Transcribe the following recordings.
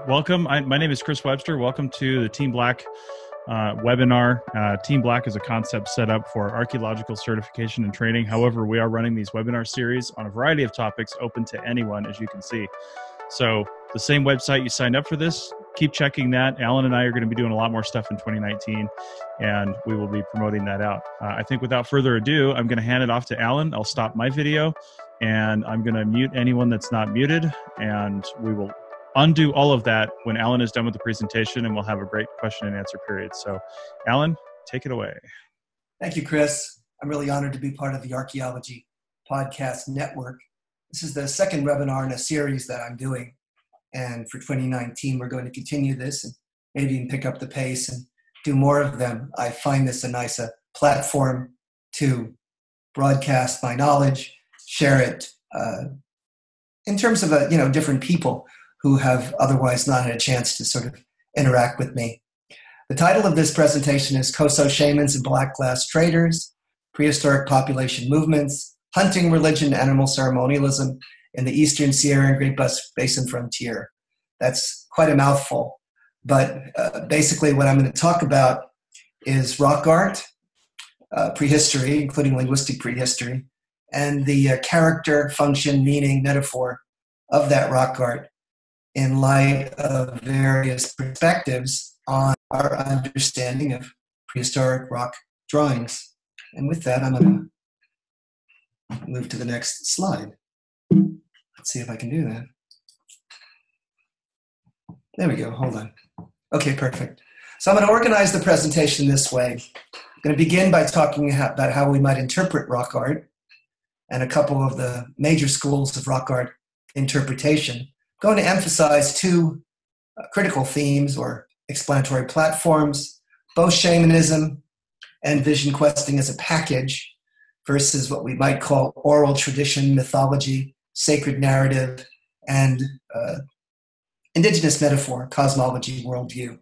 welcome. My name is Chris Webster. Welcome to the Team Black webinar. Team Black is a concept set up for archaeological certification and training. However, we are running these webinar series on a variety of topics open to anyone, as you can see. So the same website you signed up for this, keep checking that. Alan and I are going to be doing a lot more stuff in 2019, and we will be promoting that out. I think without further ado, I'm going to hand it off to Alan. I'll stop my video, and I'm going to mute anyone that's not muted, and we will undo all of that when Alan is done with the presentation, and we'll have a great question and answer period. So Alan, take it away. Thank you, Chris. I'm really honored to be part of the Archaeology Podcast Network. This is the second webinar in a series that I'm doing. And for 2019, we're going to continue this and maybe even pick up the pace and do more of them. I find this a nice platform to broadcast my knowledge, share it in terms of different people who have otherwise not had a chance to sort of interact with me. The title of this presentation is Coso, Shamans, and Black Glass Traders, Prehistoric Population Movements, Hunting, Religion, Animal Ceremonialism in the Eastern Sierra and Great Basin Frontier. That's quite a mouthful, but basically what I'm going to talk about is rock art, prehistory, including linguistic prehistory, and the character, function, meaning, metaphor of that rock art in light of various perspectives on our understanding of prehistoric rock drawings. And with that, I'm going to move to the next slide. Let's see if I can do that. There we go. Hold on. Okay, perfect. So I'm going to organize the presentation this way. I'm going to begin by talking about how we might interpret rock art and a couple of the major schools of rock art interpretation. I'm going to emphasize two critical themes or explanatory platforms, both shamanism and vision questing as a package versus what we might call oral tradition, mythology, sacred narrative, and indigenous metaphor, cosmology, worldview.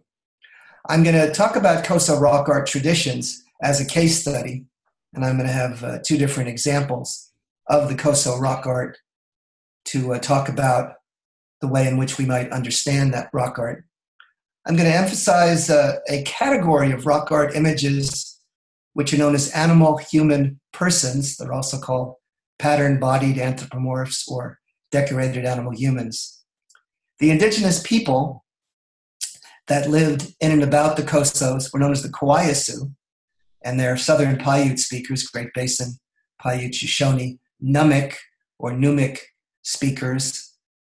I'm going to talk about Coso rock art traditions as a case study, and I'm going to have two different examples of the Coso rock art to talk about the way in which we might understand that rock art. I'm going to emphasize a category of rock art images which are known as animal, human, persons. They're also called pattern-bodied anthropomorphs or decorated animal humans. The indigenous people that lived in and about the Cosos were known as the Kauaiasu, and they're Southern Paiute speakers, Great Basin, Paiute, Shoshone, Numic or Numic speakers.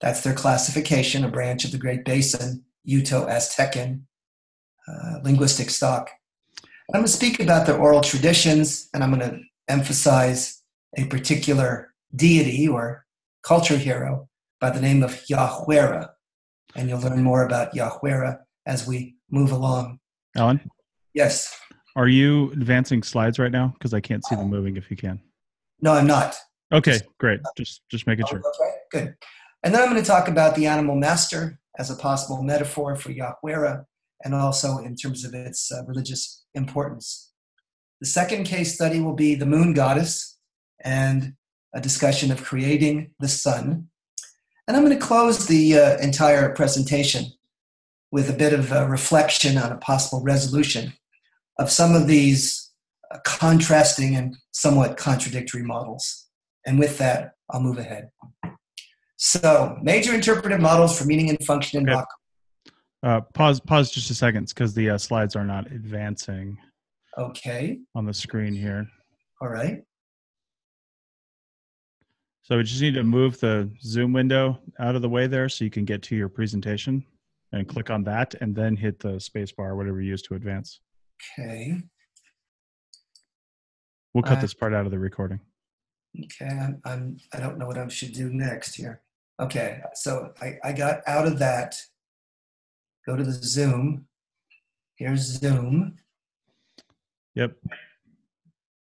That's their classification, a branch of the Great Basin, Uto-Aztecan linguistic stock. I'm going to speak about their oral traditions, and I'm going to emphasize a particular deity or culture hero by the name of Yahuera. And you'll learn more about Yahuera as we move along. Alan? Yes. Are you advancing slides right now? Because I can't see them moving if you can. No, I'm not. Okay, great. Just making sure. Okay, good. And then I'm going to talk about the animal master as a possible metaphor for Yahuera, and also in terms of its religious importance. The second case study will be the moon goddess and a discussion of creating the sun. And I'm going to close the entire presentation with a bit of a reflection on a possible resolution of some of these contrasting and somewhat contradictory models. And with that, I'll move ahead. So, major interpretive models for meaning and function in rock. Pause just a second, because the slides are not advancing. Okay. On the screen here. All right. So we just need to move the Zoom window out of the way there so you can get to your presentation, and click on that and then hit the space bar, whatever you use to advance. Okay. We'll cut this part out of the recording. Okay. I don't know what I should do next here. Okay. So I got out of that. Go to the Zoom. Here's Zoom. Yep.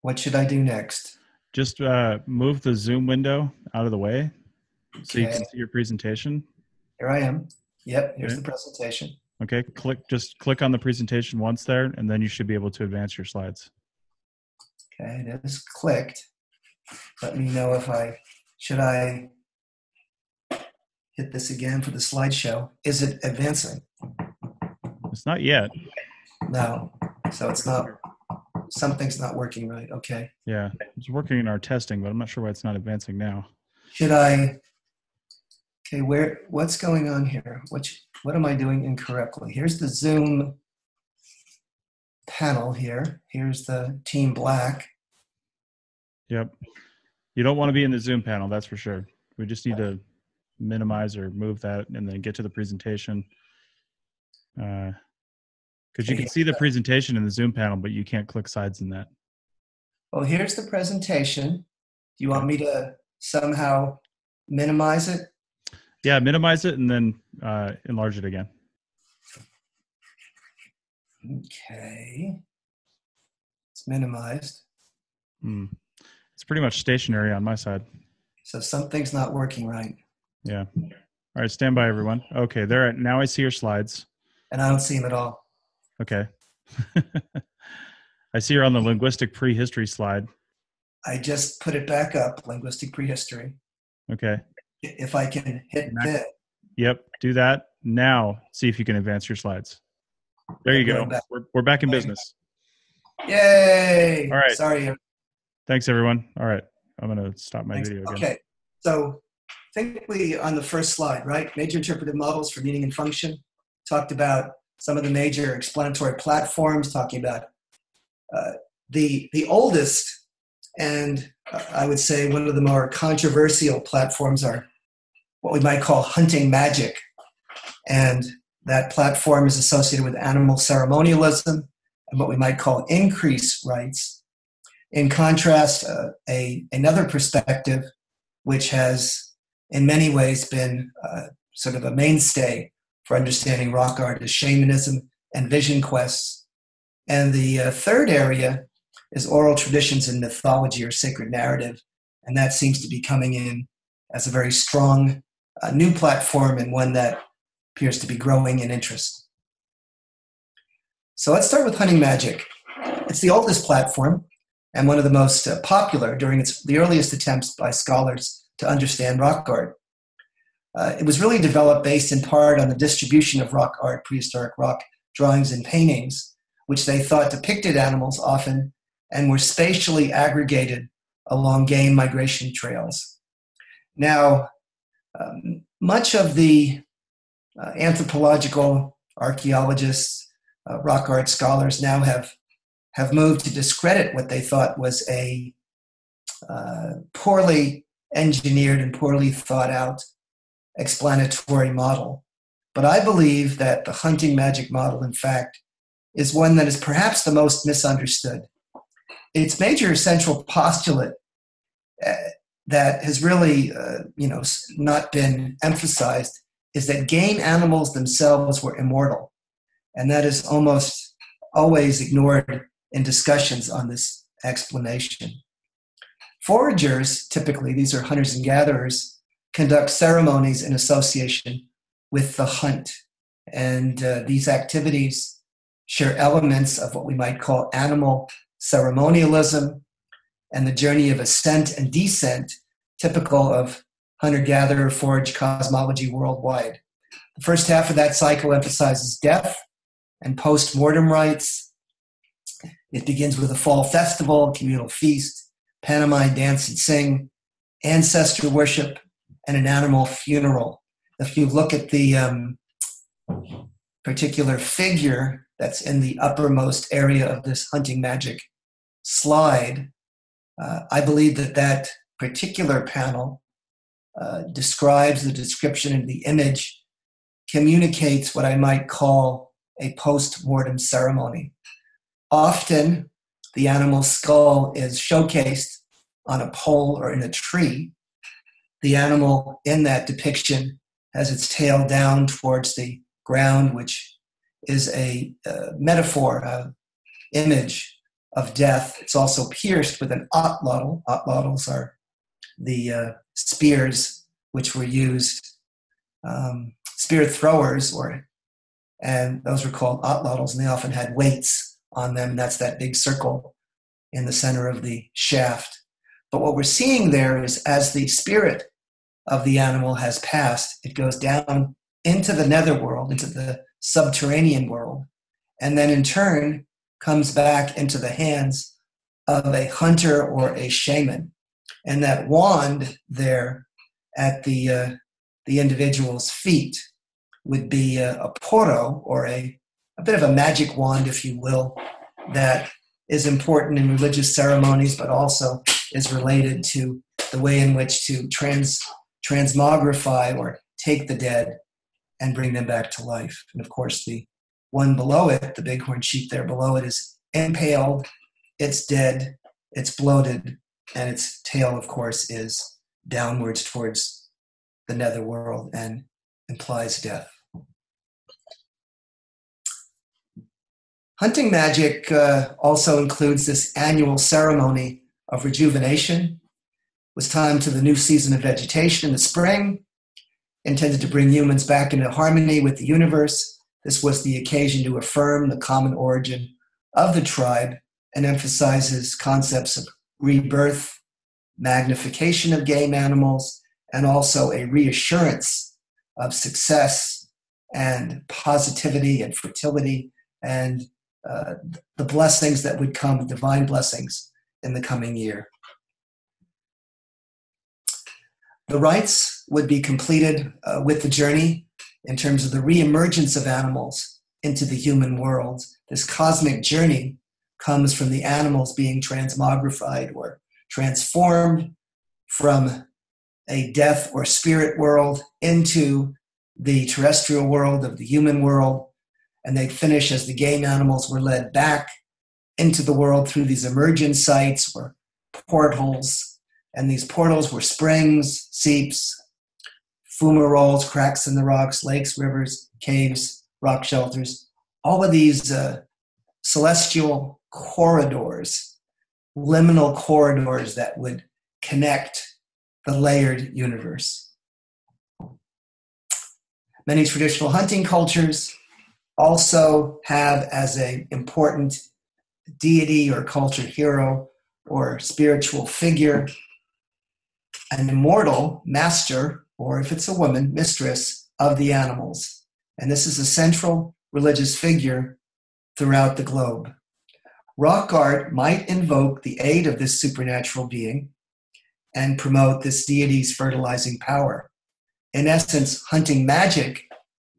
What should I do next? Just move the Zoom window out of the way so you Okay. can see your presentation. Here I am. Yep, here's the presentation. Okay, just click on the presentation once there, and then you should be able to advance your slides. Okay, it is clicked. Let me know if should I hit this again for the slideshow. Is it advancing? It's not yet. No. So it's not, something's not working right. Okay. Yeah, it's working in our testing, but I'm not sure why it's not advancing now. Should I, okay, what's going on here? What am I doing incorrectly? Here's the Zoom panel here. Here's the Team Black. Yep. You don't want to be in the Zoom panel, that's for sure. We just need to minimize or move that and then get to the presentation. Because you can see the presentation in the Zoom panel, but you can't click sides in that. Well, here's the presentation. Do you want me to somehow minimize it? Yeah, minimize it and then enlarge it again. Okay. It's minimized. It's pretty much stationary on my side. So something's not working right. Yeah. All right, stand by, everyone. Okay, there. Now I see your slides. And I don't see them at all. Okay. I see you're on the linguistic prehistory slide. I just put it back up, linguistic prehistory. Okay. If I can hit that. Yep, do that. Now, see if you can advance your slides. There you go. We're back in business. Yay! All right. Sorry. Thanks, everyone. All right. I'm going to stop my video again. Okay. So think we, on the first slide, right? Major interpretive models for meaning and function. Talked about some of the major explanatory platforms, talking about the oldest and I would say one of the more controversial platforms are what we might call hunting magic. And that platform is associated with animal ceremonialism and what we might call increase rites. In contrast, another perspective, which has in many ways been sort of a mainstay for understanding rock art, is shamanism and vision quests. And the third area is oral traditions in mythology or sacred narrative. And that seems to be coming in as a very strong new platform and one that appears to be growing in interest. So let's start with hunting magic. It's the oldest platform and one of the most popular during the earliest attempts by scholars to understand rock art. It was really developed based in part on the distribution of rock art, prehistoric rock drawings and paintings, which they thought depicted animals often and were spatially aggregated along game migration trails. Now, much of the anthropological archaeologists, rock art scholars now have moved to discredit what they thought was a poorly engineered and poorly thought out explanatory model. But I believe that the hunting magic model, in fact, is one that is perhaps the most misunderstood. Its major central postulate that has really not been emphasized is that game animals themselves were immortal. And that is almost always ignored in discussions on this explanation. Foragers, typically, these are hunters and gatherers, conduct ceremonies in association with the hunt. And these activities share elements of what we might call animal ceremonialism and the journey of ascent and descent, typical of hunter-gatherer forage cosmology worldwide. The first half of that cycle emphasizes death and post-mortem rites. It begins with a fall festival, communal feast, pantomime dance and sing, ancestor worship, and an animal funeral. If you look at the particular figure that's in the uppermost area of this hunting magic slide, I believe that particular panel describes the description and the image communicates what I might call a post-mortem ceremony. Often, the animal's skull is showcased on a pole or in a tree. The animal in that depiction has its tail down towards the ground, which is a metaphor, image of death. It's also pierced with an otlotl. Otlotls are the spears which were used, spear throwers, and those were called otlotls, and they often had weights on them, and that's that big circle in the center of the shaft. But what we're seeing there is as the spirit of the animal has passed, it goes down into the netherworld, into the subterranean world, and then in turn comes back into the hands of a hunter or a shaman. And that wand there at the individual's feet would be a poro, or a bit of a magic wand, if you will, that is important in religious ceremonies, but also is related to the way in which to transmogrify or take the dead and bring them back to life. And of course, the one below it, the bighorn sheep there below it, is impaled, it's dead, it's bloated, and its tail, of course, is downwards towards the netherworld and implies death. Hunting magic also includes this annual ceremony of rejuvenation. It was time to the new season of vegetation in the spring, intended to bring humans back into harmony with the universe. This was the occasion to affirm the common origin of the tribe and emphasizes concepts of rebirth, magnification of game animals, and also a reassurance of success and positivity and fertility and the blessings that would come, divine blessings in the coming year. The rites would be completed with the journey in terms of the reemergence of animals into the human world. This cosmic journey comes from the animals being transmogrified or transformed from a death or spirit world into the terrestrial world of the human world, and they'd finish as the game animals were led back into the world through these emergence sites or portals. And these portals were springs, seeps, fumaroles, cracks in the rocks, lakes, rivers, caves, rock shelters, all of these celestial corridors, liminal corridors that would connect the layered universe. Many traditional hunting cultures also have as an important deity or culture hero or spiritual figure an immortal master, or if it's a woman, mistress of the animals. And this is a central religious figure throughout the globe. Rock art might invoke the aid of this supernatural being and promote this deity's fertilizing power. In essence, hunting magic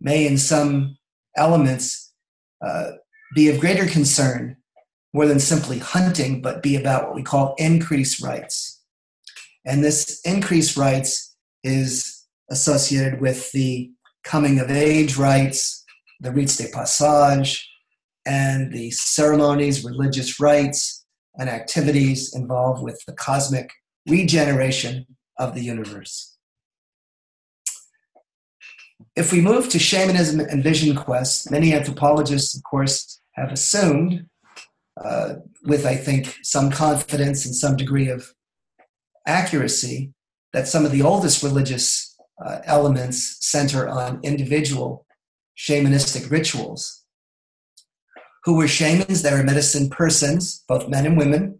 may in some elements be of greater concern more than simply hunting, but be about what we call increase rites. And this increase rites is associated with the coming of age rites, the rites de passage, and the ceremonies, religious rites, and activities involved with the cosmic regeneration of the universe. If we move to shamanism and vision quest, many anthropologists, of course, have assumed, with, I think, some confidence and some degree of accuracy, that some of the oldest religious elements center on individual shamanistic rituals. Who were shamans? They were medicine persons, both men and women.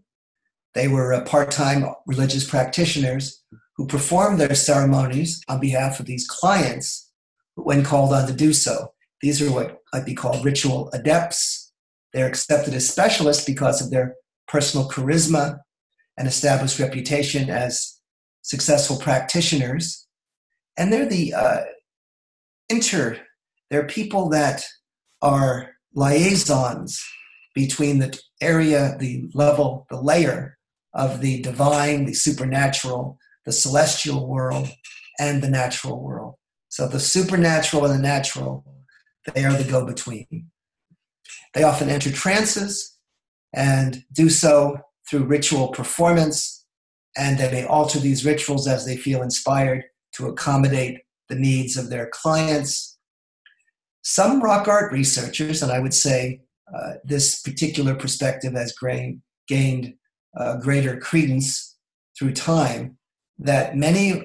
They were part-time religious practitioners who performed their ceremonies on behalf of these clients when called on to do so. These are what might be called ritual adepts. They're accepted as specialists because of their personal charisma and established reputation as successful practitioners. And they're they're people that are liaisons between the area, the level, the layer of the divine, the supernatural, the celestial world, and the natural world. So the supernatural and the natural, they are the go-between. They often enter trances and do so through ritual performance, and they may alter these rituals as they feel inspired to accommodate the needs of their clients. Some rock art researchers, and I would say this particular perspective has gained greater credence through time, that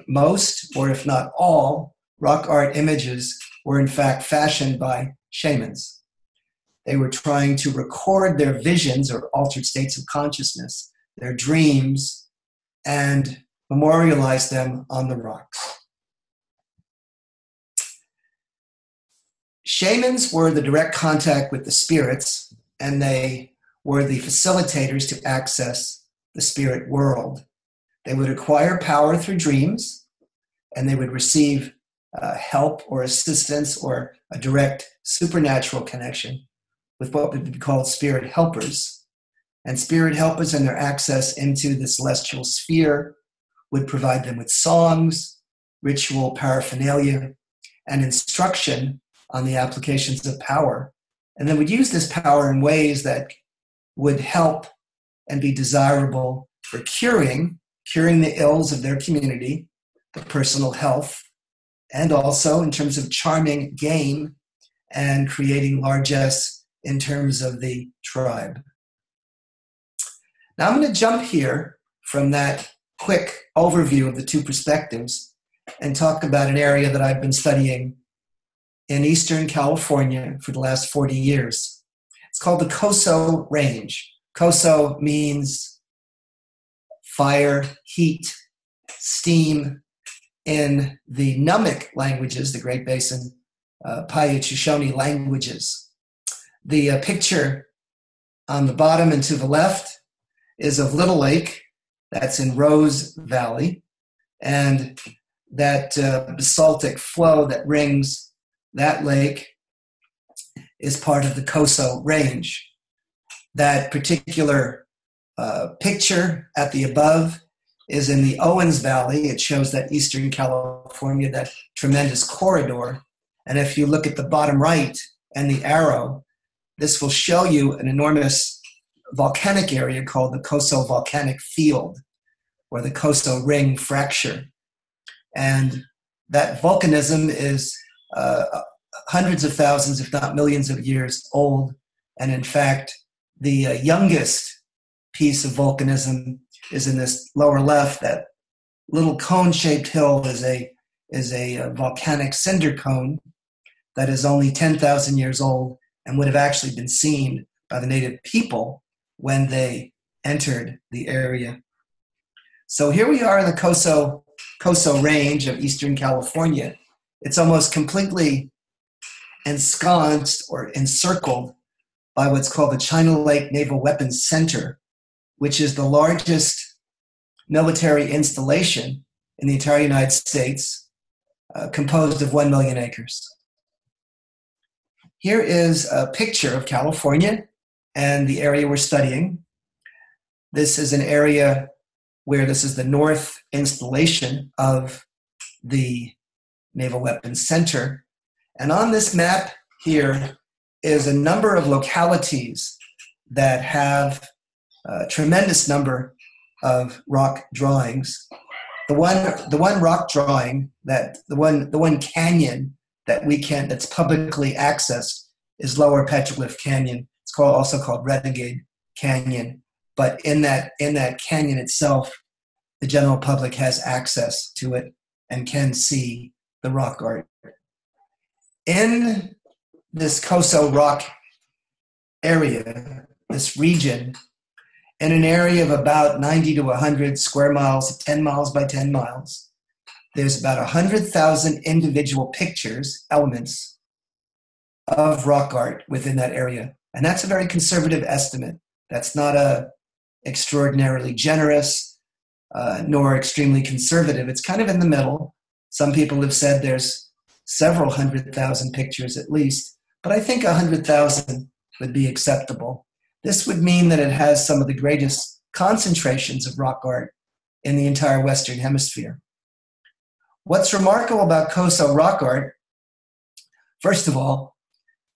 most, or if not all, rock art images were in fact fashioned by shamans. They were trying to record their visions or altered states of consciousness, their dreams, and memorialize them on the rocks. Shamans were the direct contact with the spirits, and they were the facilitators to access the spirit world. They would acquire power through dreams, and they would receive help or assistance or a direct supernatural connection with what would be called spirit helpers. And spirit helpers and their access into the celestial sphere would provide them with songs, ritual paraphernalia, and instruction on the applications of power. And they would use this power in ways that would help and be desirable for curing the ills of their community, the personal health, and also in terms of charming game and creating largesse in terms of the tribe. Now I'm going to jump here from that quick overview of the two perspectives and talk about an area that I've been studying in Eastern California for the last 40 years. It's called the Coso Range. Coso means fire, heat, steam. In the Numic languages, the Great Basin, Paiute-Shoshone languages. The picture on the bottom and to the left is of Little Lake, that's in Rose Valley, and that basaltic flow that rings that lake is part of the Coso Range. That particular picture at the above is in the Owens Valley. It shows that Eastern California, that tremendous corridor. And if you look at the bottom right and the arrow, this will show you an enormous volcanic area called the Coso Volcanic Field, or the Coso Ring Fracture. And that volcanism is hundreds of thousands, if not millions of years old. And in fact, the youngest piece of volcanism is in this lower left. That little cone-shaped hill is a volcanic cinder cone that is only 10,000 years old and would have actually been seen by the native people when they entered the area. So here we are in the Coso Range of Eastern California. It's almost completely ensconced or encircled by what's called the China Lake Naval Weapons Center, which is the largest military installation in the entire United States, composed of 1 million acres. Here is a picture of California and the area we're studying. This is an area where this is the north installation of the Naval Weapons Center. And on this map here is a number of localities that have a tremendous number of rock drawings. The one rock drawing the one canyon that's publicly accessed is Lower Petroglyph Canyon. It's also called Renegade Canyon. But in that canyon itself, the general public has access to it and can see the rock art. In this Coso rock area, this region, in an area of about 90 to 100 square miles, 10 miles by 10 miles, there's about 100,000 individual pictures, elements of rock art within that area. And that's a very conservative estimate. That's not extraordinarily generous, nor extremely conservative. It's kind of in the middle. Some people have said there's several 100,000 pictures at least, but I think 100,000 would be acceptable. This would mean that it has some of the greatest concentrations of rock art in the entire Western Hemisphere. What's remarkable about Coso rock art, first of all,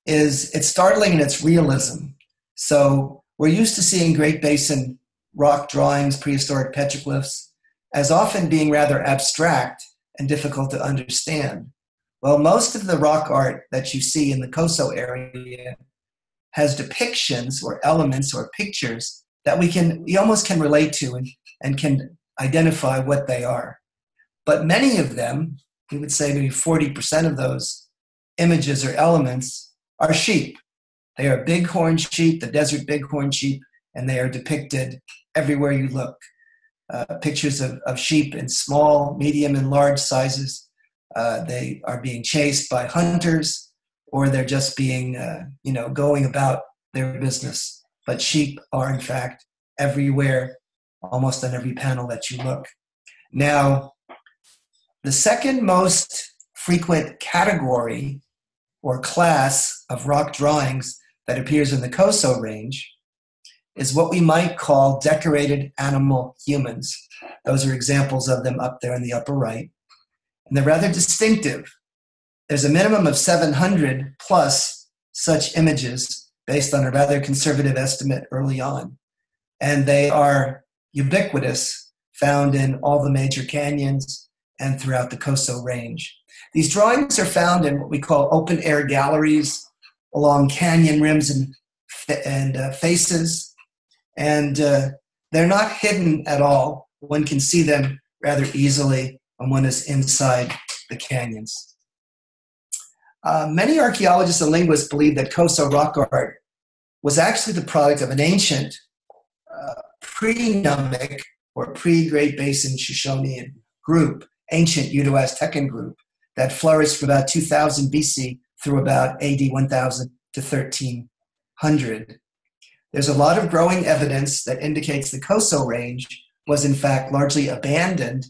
is it's startling in its realism. So we're used to seeing Great Basin rock drawings, prehistoric petroglyphs, as often being rather abstract and difficult to understand. Well, most of the rock art that you see in the Coso area has depictions or elements or pictures that we almost can relate to and can identify what they are. But many of them, we would say maybe 40% of those images or elements are sheep. They are bighorn sheep, the desert bighorn sheep, and they are depicted everywhere you look. Pictures of sheep in small, medium, and large sizes. They are being chased by hunters. or they're just being, going about their business. But sheep are, in fact, everywhere, almost on every panel that you look. Now, the second most frequent category or class of rock drawings that appears in the Coso range is what we might call decorated animal humans. Those are examples of them up there in the upper right. And they're rather distinctive. There's a minimum of 700 plus such images based on a rather conservative estimate early on. And they are ubiquitous, found in all the major canyons and throughout the Coso range. These drawings are found in what we call open air galleries along canyon rims and faces. And they're not hidden at all. One can see them rather easily when one is inside the canyons. Many archaeologists and linguists believe that Coso rock art was actually the product of an ancient pre-Numic or pre-Great Basin Shoshonian group, ancient Uto-Aztecan group, that flourished from about 2000 BC through about AD 1000 to 1300. There's a lot of growing evidence that indicates the Coso range was in fact largely abandoned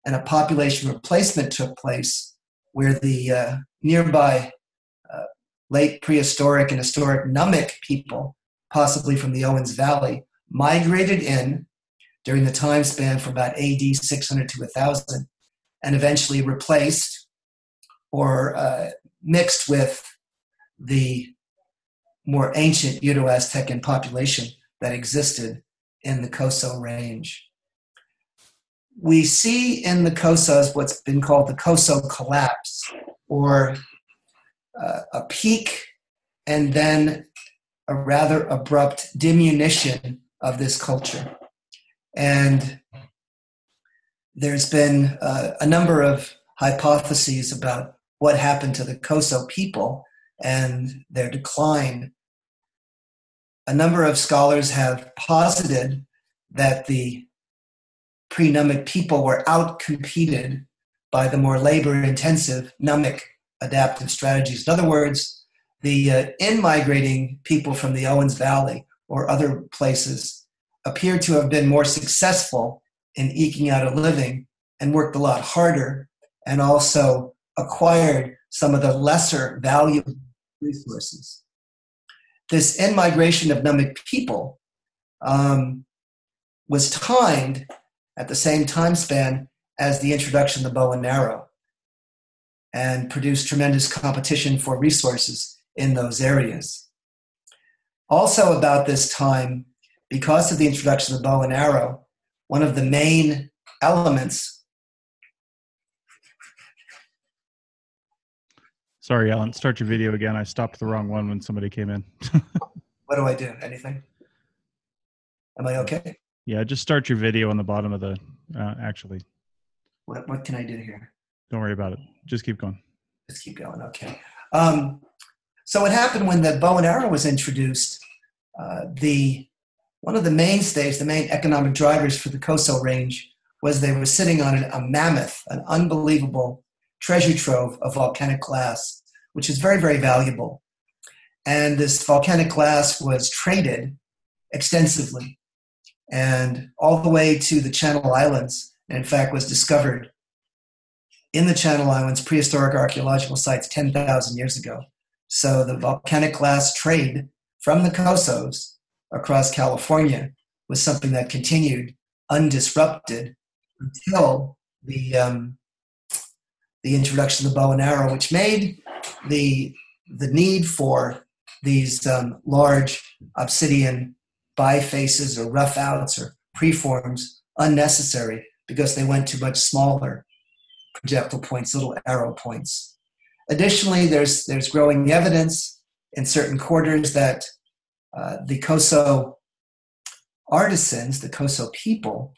and a population replacement took place where the nearby late prehistoric and historic Numic people, possibly from the Owens Valley, migrated in during the time span from about AD 600 to 1000 and eventually replaced or mixed with the more ancient Uto-Aztecan population that existed in the Coso range. We see in the Cosos what's been called the Coso collapse, or a peak and then a rather abrupt diminution of this culture. And there's been a number of hypotheses about what happened to the Coso people and their decline. A number of scholars have posited that the pre-Numic people were outcompeted by the more labor-intensive Numic adaptive strategies. In other words, the in-migrating people from the Owens Valley or other places appear to have been more successful in eking out a living and worked a lot harder and also acquired some of the lesser valuable resources. This in-migration of Numic people was timed at the same time span as the introduction of the bow and arrow and produced tremendous competition for resources in those areas. Also about this time, because of the introduction of the bow and arrow, one of the main elements. Sorry, Alan, start your video again. I stopped the wrong one when somebody came in. What do I do? Anything? Am I okay? Yeah, just start your video on the bottom of the, actually. What can I do here? Don't worry about it. Just keep going. Just keep going, okay. So what happened when the bow and arrow was introduced, one of the mainstays, the main economic drivers for the Coso range was they were sitting on a mammoth, an unbelievable treasure trove of volcanic glass, which is very, very valuable. And this volcanic glass was traded extensively and all the way to the Channel Islands, and in fact was discovered in the Channel Islands, prehistoric archaeological sites 10,000 years ago. So the volcanic glass trade from the Cosos across California was something that continued undisrupted until the introduction of the bow and arrow, which made the need for these large obsidian bifaces or rough outs or preforms unnecessary because they went to much smaller projectile points, little arrow points. Additionally, there's growing evidence in certain quarters that the Coso artisans, the Coso people,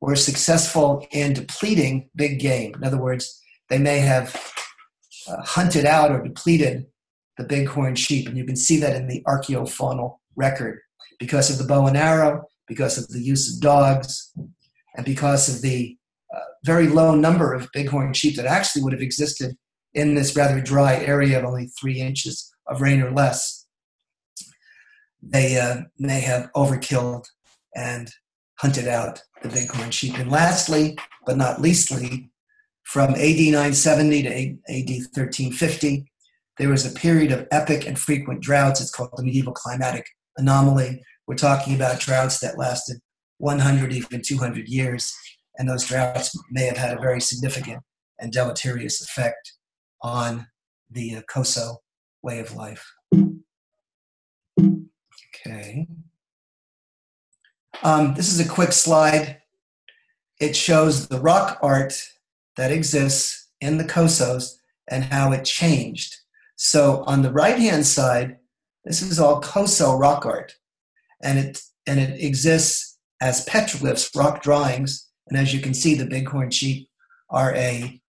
were successful in depleting big game. In other words, they may have hunted out or depleted the bighorn sheep, and you can see that in the archaeofaunal record because of the bow and arrow, because of the use of dogs, and because of the very low number of bighorn sheep that actually would have existed in this rather dry area of only 3 inches of rain or less, they may have overkilled and hunted out the bighorn sheep. And lastly, but not leastly, from AD 970 to AD 1350, there was a period of epic and frequent droughts. It's called the medieval climatic anomaly. We're talking about droughts that lasted 100, even 200 years, and those droughts may have had a very significant and deleterious effect on the Coso way of life. Okay. This is a quick slide. It shows the rock art that exists in the Cosos and how it changed. So on the right-hand side, this is all Coso rock art, and it exists as petroglyphs, rock drawings. And as you can see, the bighorn sheep are a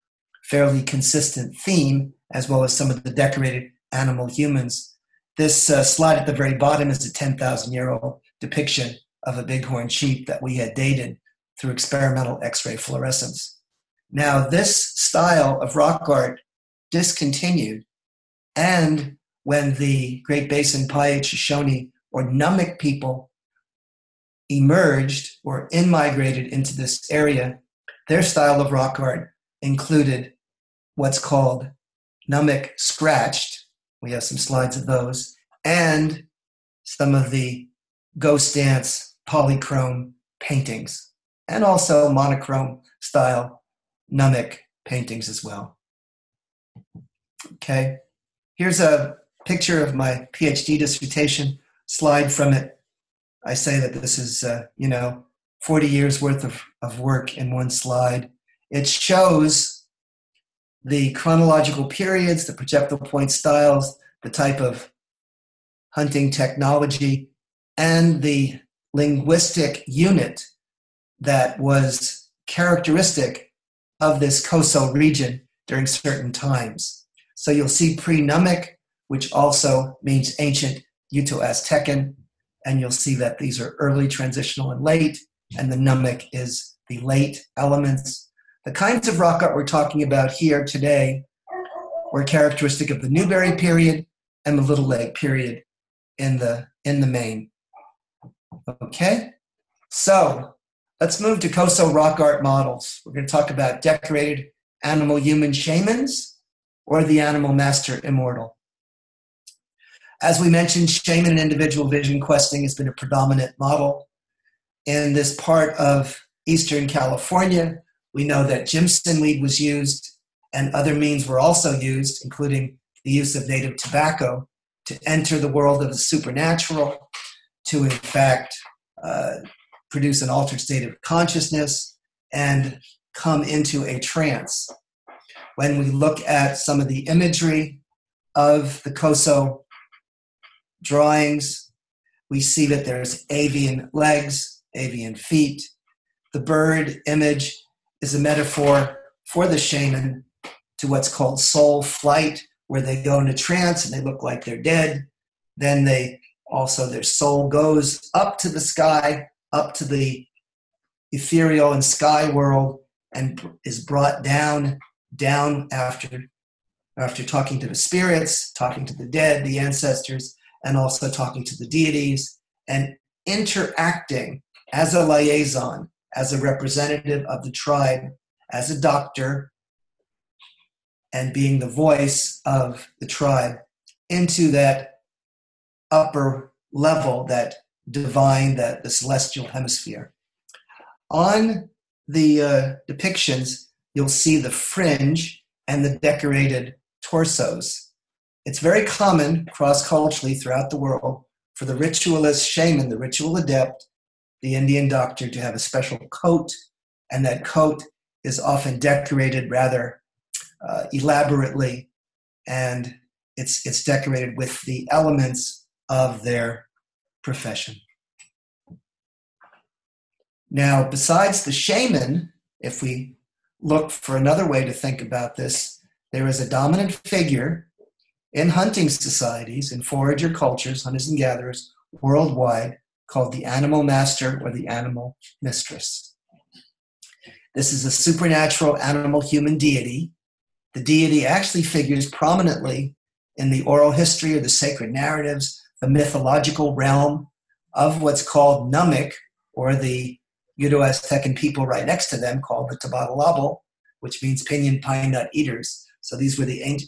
fairly consistent theme, as well as some of the decorated animal humans. This slide at the very bottom is a 10,000-year-old depiction of a bighorn sheep that we had dated through experimental X-ray fluorescence. Now, this style of rock art discontinued, and when the Great Basin Paiute, Shoshone, or Numic people emerged or in-migrated into this area, their style of rock art included what's called Numic scratched. We have some slides of those, and some of the ghost dance polychrome paintings, and also monochrome style Numic paintings as well. Okay, here's a picture of my PhD dissertation slide from it. I say that this is, 40 years worth of work in one slide. It shows the chronological periods, the projectile point styles, the type of hunting technology, and the linguistic unit that was characteristic of this Coso region during certain times. So you'll see pre-Numic, which also means ancient Uto-Aztecan, and you'll see that these are early, transitional, and late, and the Numic is the late elements. The kinds of rock art we're talking about here today were characteristic of the Newberry period and the Little Lake period in the main. Okay, so let's move to Coso rock art models. We're going to talk about decorated animal human shamans or the animal master immortal. As we mentioned, shaman and individual vision questing has been a predominant model. In this part of Eastern California, we know that Jimson weed was used, and other means were also used, including the use of native tobacco, to enter the world of the supernatural, to in fact produce an altered state of consciousness and come into a trance. When we look at some of the imagery of the Coso drawings, we see that there's avian legs, avian feet. The bird image is a metaphor for the shaman to what's called soul flight, where they go into trance and they look like they're dead. Then their soul goes up to the sky, up to the ethereal and sky world, and is brought down after talking to the spirits, talking to the dead, the ancestors, and also talking to the deities, and interacting as a liaison, as a representative of the tribe, as a doctor, and being the voice of the tribe into that upper level, that divine, that the celestial hemisphere. On the depictions, you'll see the fringe and the decorated torsos. It's very common cross-culturally throughout the world for the ritualist shaman, the ritual adept, the Indian doctor, to have a special coat, and that coat is often decorated rather elaborately, and it's decorated with the elements of their profession. Now, besides the shaman, if we look for another way to think about this, there is a dominant figure in hunting societies, in forager cultures, hunters and gatherers worldwide, called the animal master or the animal mistress. This is a supernatural animal human deity. the deity actually figures prominently in the oral history or the sacred narratives, the mythological realm of what's called Namek, or the Uto-Aztecan people right next to them called the Tabatalabal, which means pinyon pine nut eaters. So these were the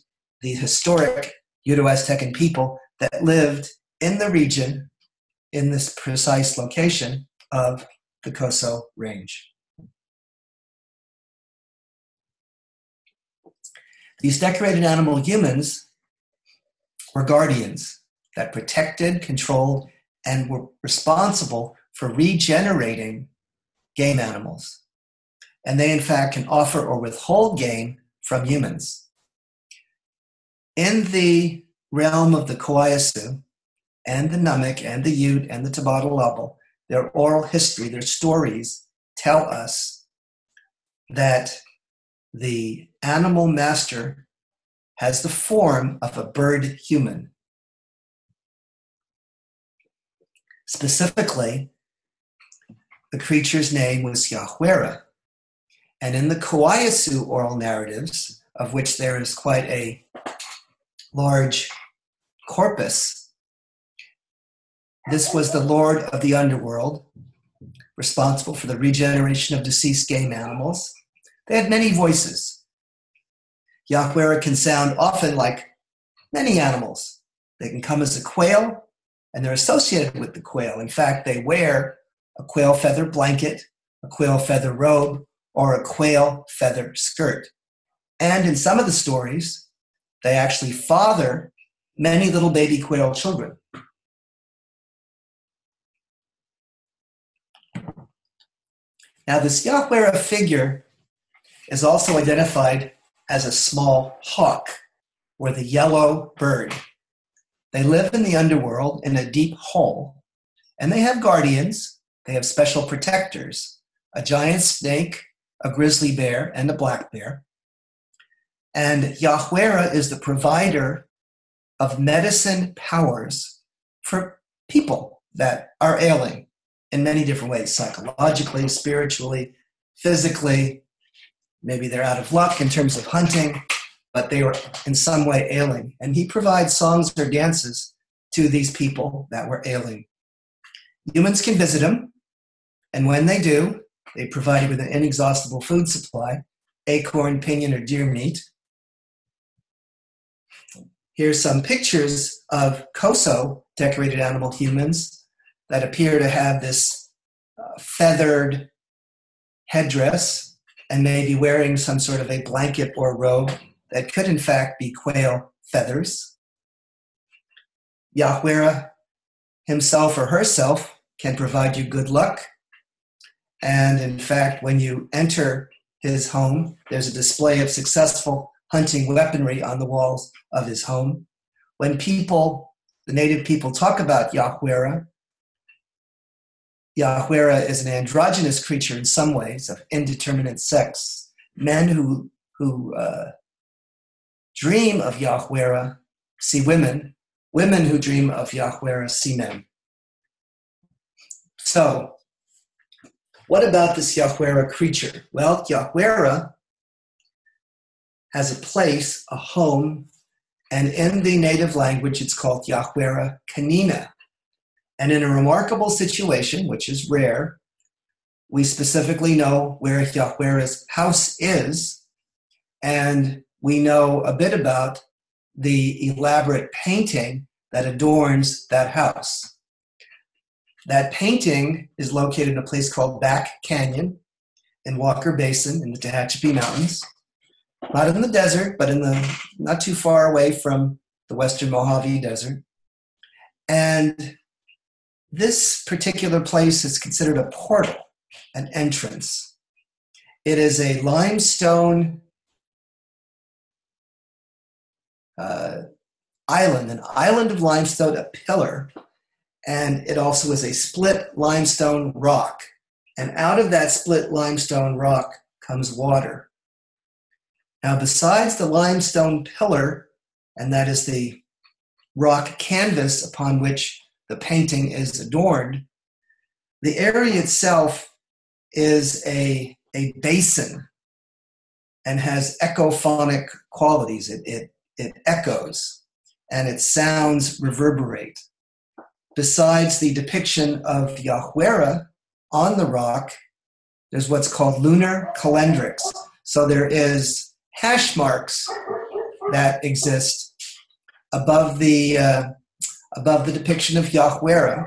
historic Uto-Aztecan people that lived in the region in this precise location of the Coso Range. These decorated animal humans were guardians that protected, controlled, and were responsible for regenerating game animals. And they, in fact, can offer or withhold game from humans. In the realm of the Kawayasu and the Namek and the Ute and the Tabatalabal, their oral history, their stories tell us that the animal master has the form of a bird human. Specifically, the creature's name was Yahuera. And in the Kawayasu oral narratives, of which there is quite a large corpus, this was the lord of the underworld, responsible for the regeneration of deceased game animals. They had many voices. Yahuera can sound often like many animals. They can come as a quail, and they're associated with the quail. In fact, they wear a quail feather blanket, a quail feather robe, or a quail feather skirt. And in some of the stories, they actually father many little baby quail children. Now, this Yahuera figure is also identified as a small hawk, or the yellow bird. They live in the underworld in a deep hole, and they have guardians. They have special protectors, a giant snake, a grizzly bear, and a black bear. And Yahuera is the provider of medicine powers for people that are ailing in many different ways, psychologically, spiritually, physically. Maybe they're out of luck in terms of hunting, but they were in some way ailing. And he provides songs or dances to these people that were ailing. Humans can visit him, and when they do, they provide you with an inexhaustible food supply, acorn, pinyon, or deer meat. Here's some pictures of Coso decorated animal humans that appear to have this feathered headdress and may be wearing some sort of a blanket or robe that could in fact be quail feathers. Yahuera himself or herself can provide you good luck. And in fact, when you enter his home, there's a display of successful hunting weaponry on the walls of his home. When people, the native people, talk about Yahuera, Yahuera is an androgynous creature in some ways, of indeterminate sex. Men who dream of Yahuera see women. Women who dream of Yahuera see men. So, what about this Yahuera creature? Well, Yahuera has a place, a home, and in the native language, it's called Yahuera Canina. And in a remarkable situation, which is rare, we specifically know where Yahuera's house is, and we know a bit about the elaborate painting that adorns that house. That painting is located in a place called Back Canyon in Walker Basin in the Tehachapi Mountains. Not in the desert, but not too far away from the Western Mojave Desert. And this particular place is considered a portal, an entrance. It is a limestone island, an island of limestone, a pillar, and it also is a split limestone rock. And out of that split limestone rock comes water. Now, besides the limestone pillar, and that is the rock canvas upon which the painting is adorned, the area itself is a basin and has echophonic qualities. It echoes and its sounds reverberate. Besides the depiction of Yahweh on the rock, there's what's called lunar calendrics. So there is hash marks that exist above the depiction of Yahweh,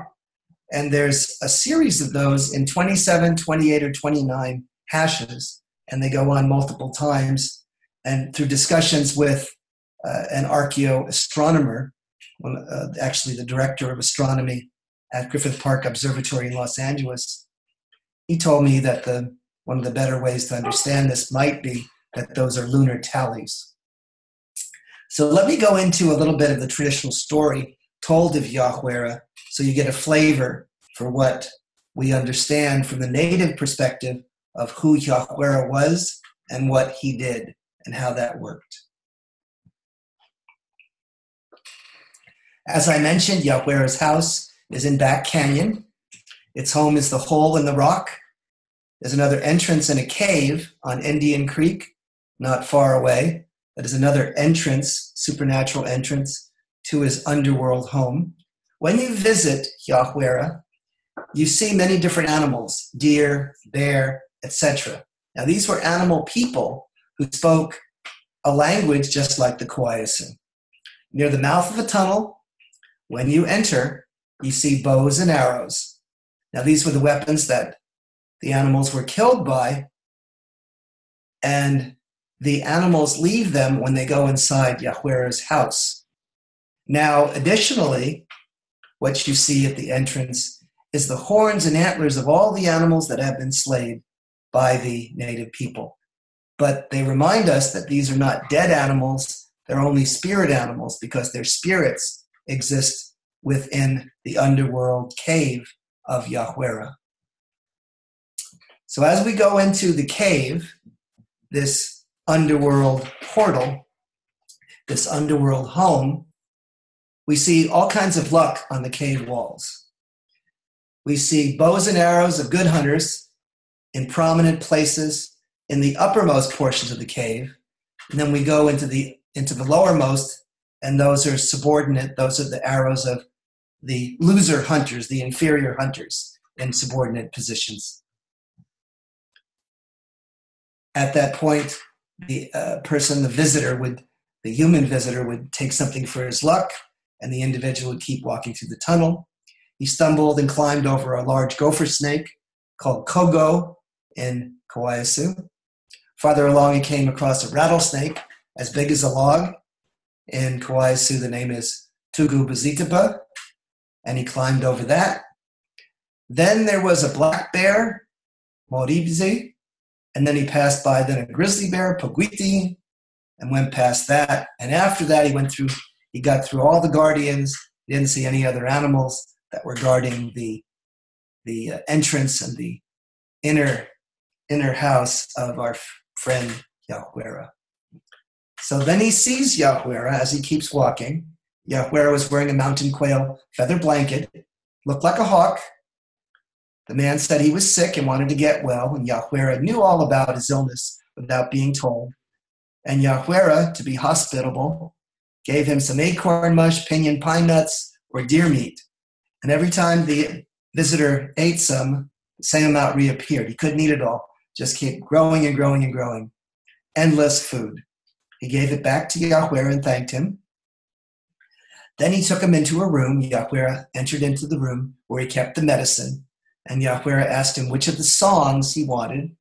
and there's a series of those in 27, 28, or 29 hashes, and they go on multiple times. And through discussions with an archaeoastronomer, actually the director of astronomy at Griffith Park Observatory in Los Angeles, he told me that one of the better ways to understand this might be that those are lunar tallies. So let me go into a little bit of the traditional story told of Yahweh so you get a flavor for what we understand from the native perspective of who Yahweh was and what he did and how that worked. As I mentioned, Yahweh's house is in Back Canyon. Its home is the hole in the rock. There's another entrance in a cave on Indian Creek, not far away. That is another entrance, supernatural entrance, to his underworld home. When you visit Yahweh, you see many different animals, deer, bear, etc. Now, these were animal people who spoke a language just like the Coahuilco. Near the mouth of a tunnel, when you enter, you see bows and arrows. Now, these were the weapons that the animals were killed by, and the animals leave them when they go inside Yahweh's house. Now, additionally, what you see at the entrance is the horns and antlers of all the animals that have been slain by the native people. But they remind us that these are not dead animals, they're only spirit animals because their spirits exist within the underworld cave of Yahweh. So as we go into the cave, this underworld portal, this underworld home, we see all kinds of luck on the cave walls. We see bows and arrows of good hunters in prominent places in the uppermost portions of the cave. And then we go into the lowermost, and those are subordinate. Those are the arrows of the loser hunters, the inferior hunters in subordinate positions. At that point, the human visitor would take something for his luck, and the individual would keep walking through the tunnel. He stumbled and climbed over a large gopher snake called Kogo in Coahuilco. Farther along, he came across a rattlesnake as big as a log. In Coahuilco, the name is Tugubazitaba, and he climbed over that. Then there was a black bear, Moribzi, and then he passed by then a grizzly bear, Poguiti, and went past that. And after that, he got through all the guardians. He didn't see any other animals that were guarding the entrance and the inner house of our friend Yahweh. So then he sees Yahweh as he keeps walking. Yahweh was wearing a mountain quail feather blanket, looked like a hawk. The man said he was sick and wanted to get well, and Yahweh knew all about his illness without being told. And Yahweh, to be hospitable, gave him some acorn mush, pinyon pine nuts, or deer meat. And every time the visitor ate some, the same amount reappeared. He couldn't eat it all, just keep growing and growing and growing. Endless food. He gave it back to Yahweh and thanked him. Then he took him into a room. Yahweh entered into the room where he kept the medicine. And Yahweh asked him which of the songs he wanted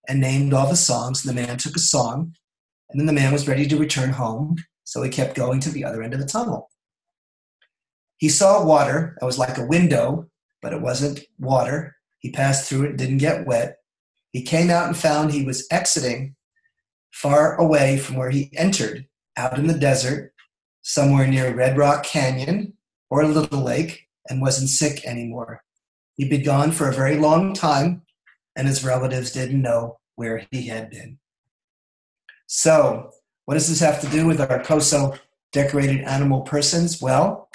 and named all the songs. And the man took a song. And then the man was ready to return home. So he kept going to the other end of the tunnel. He saw water that was like a window, but it wasn't water. He passed through it, didn't get wet. He came out and found he was exiting far away from where he entered, out in the desert, somewhere near Red Rock Canyon or a little lake, and wasn't sick anymore. He'd been gone for a very long time, and his relatives didn't know where he had been. So, what does this have to do with our Coso decorated animal persons? Well,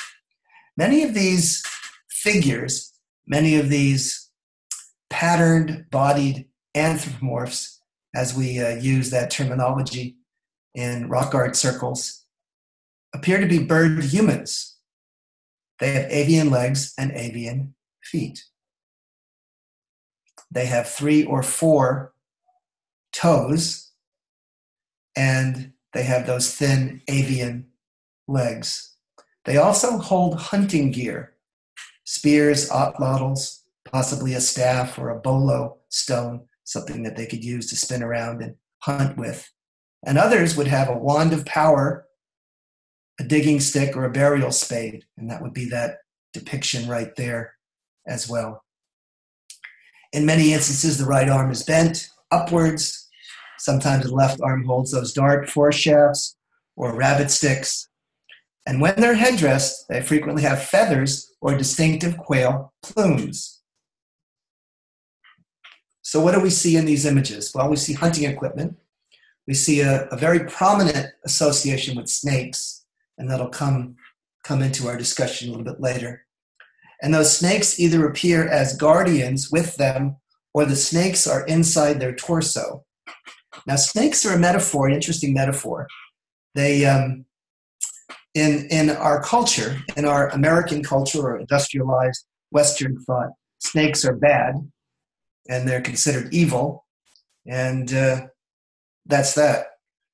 many of these figures, many of these patterned, bodied anthropomorphs as we use that terminology in rock art circles, appear to be bird humans. They have avian legs and avian feet. They have 3 or 4 toes, and they have those thin avian legs. They also hold hunting gear, spears, atlatls, possibly a staff or a bolo stone, something that they could use to spin around and hunt with. And others would have a wand of power, a digging stick, or a burial spade, and that would be that depiction right there as well. In many instances, the right arm is bent upwards. Sometimes the left arm holds those dart foreshafts or rabbit sticks. And when they're headdressed, they frequently have feathers or distinctive quail plumes. So what do we see in these images? Well, we see hunting equipment. We see a very prominent association with snakes, and that'll come into our discussion a little bit later. And those snakes either appear as guardians with them, or the snakes are inside their torso. Now, snakes are a metaphor, an interesting metaphor. They, in our culture, in our American culture or industrialized Western thought, snakes are bad, and they're considered evil, and that's that.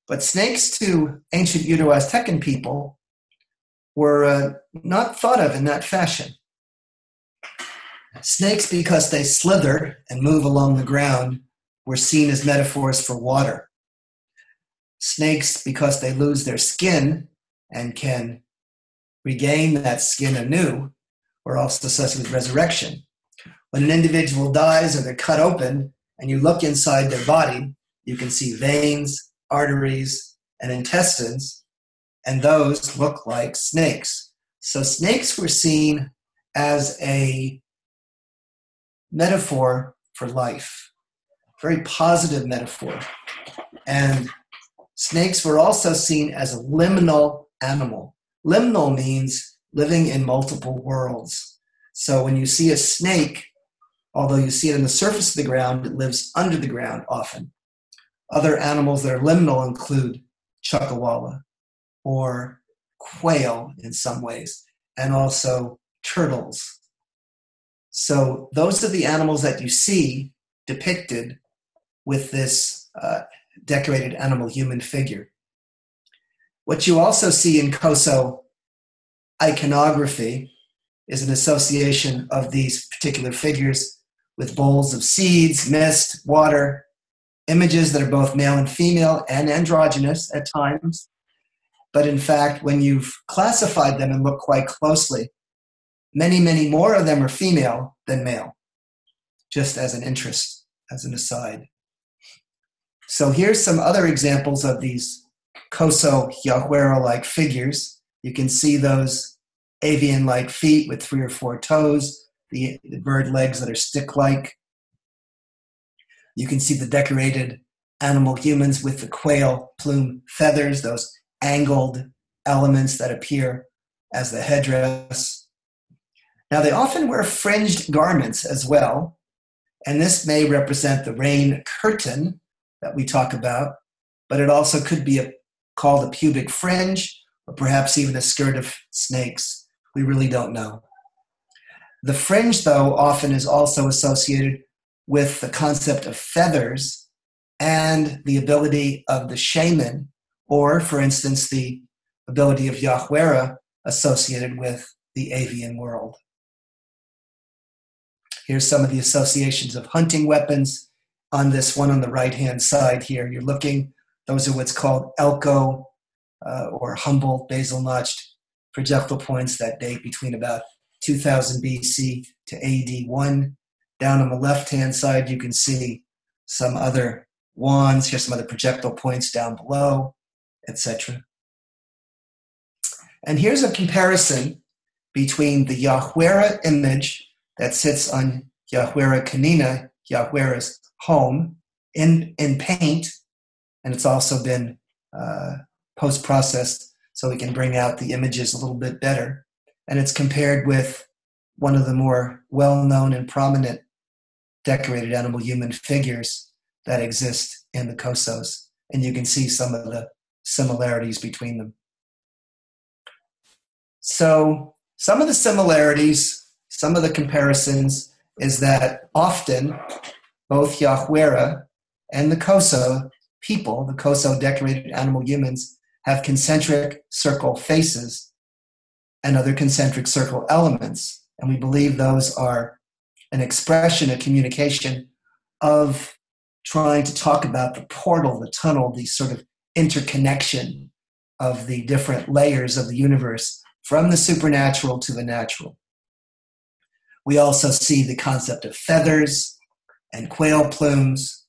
But snakes to ancient Uto-Aztecan people were not thought of in that fashion. Snakes, because they slither and move along the ground, were seen as metaphors for water. Snakes, because they lose their skin and can regain that skin anew, were also associated with resurrection. When an individual dies or they're cut open and you look inside their body, you can see veins, arteries, and intestines, and those look like snakes. So snakes were seen as a metaphor for life, very positive metaphor. And snakes were also seen as a liminal animal. Liminal means living in multiple worlds. So when you see a snake, although you see it on the surface of the ground, it lives under the ground often. Other animals that are liminal include chuckawalla or quail in some ways, and also turtles. So those are the animals that you see depicted with this decorated animal human figure. What you also see in Coso iconography is an association of these particular figures with bowls of seeds, mist, water, images that are both male and female and androgynous at times. But in fact, when you've classified them and look quite closely, many, many more of them are female than male, just as an interest, as an aside. So here's some other examples of these Coso Yahuera-like figures. You can see those avian-like feet with 3 or 4 toes, the bird legs that are stick-like. You can see the decorated animal humans with the quail plume feathers, those angled elements that appear as the headdress. Now, they often wear fringed garments as well, and this may represent the rain curtain that we talk about, but it also could be called a pubic fringe, or perhaps even a skirt of snakes. We really don't know. The fringe, though, often is also associated with the concept of feathers and the ability of the shaman, or, for instance, the ability of Yahuera associated with the avian world. Here's some of the associations of hunting weapons on this one on the right-hand side here. You're looking, those are what's called Elko or Humboldt basil-notched projectile points that date between about 2000 BC to AD 1. Down on the left-hand side, you can see some other wands. Here's some other projectile points down below, etc. And here's a comparison between the Yahuera image that sits on Yahuera Canina, Yahuera's home, in paint, and it's also been post-processed so we can bring out the images a little bit better. And it's compared with one of the more well-known and prominent decorated animal human figures that exist in the Cosos, and you can see some of the similarities between them. So some of the similarities, some of the comparisons is that often both Yahuara and the Coso people, the Coso decorated animal humans, have concentric circle faces and other concentric circle elements. And we believe those are an expression, a communication of trying to talk about the portal, the tunnel, the sort of interconnection of the different layers of the universe from the supernatural to the natural. We also see the concept of feathers and quail plumes.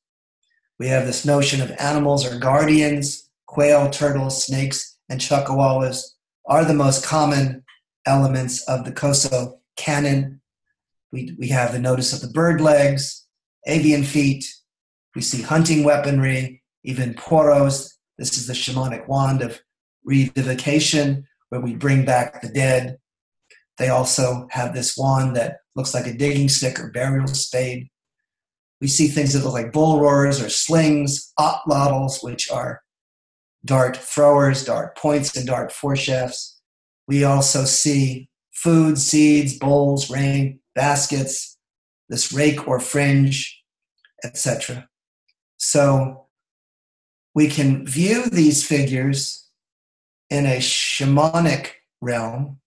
We have this notion of animals are guardians. Quail, turtles, snakes, and chuckawawas are the most common elements of the Coso canon. We have the notice of the bird legs, avian feet. We see hunting weaponry, even poros. This is the shamanic wand of revivification, where we bring back the dead. They also have this wand that looks like a digging stick or burial spade. We see things that look like bull roars or slings, atlatls, which are dart throwers, dart points, and dart foreshafts. We also see food, seeds, bowls, rain, baskets, this rake or fringe, etc. So we can view these figures in a shamanic realm,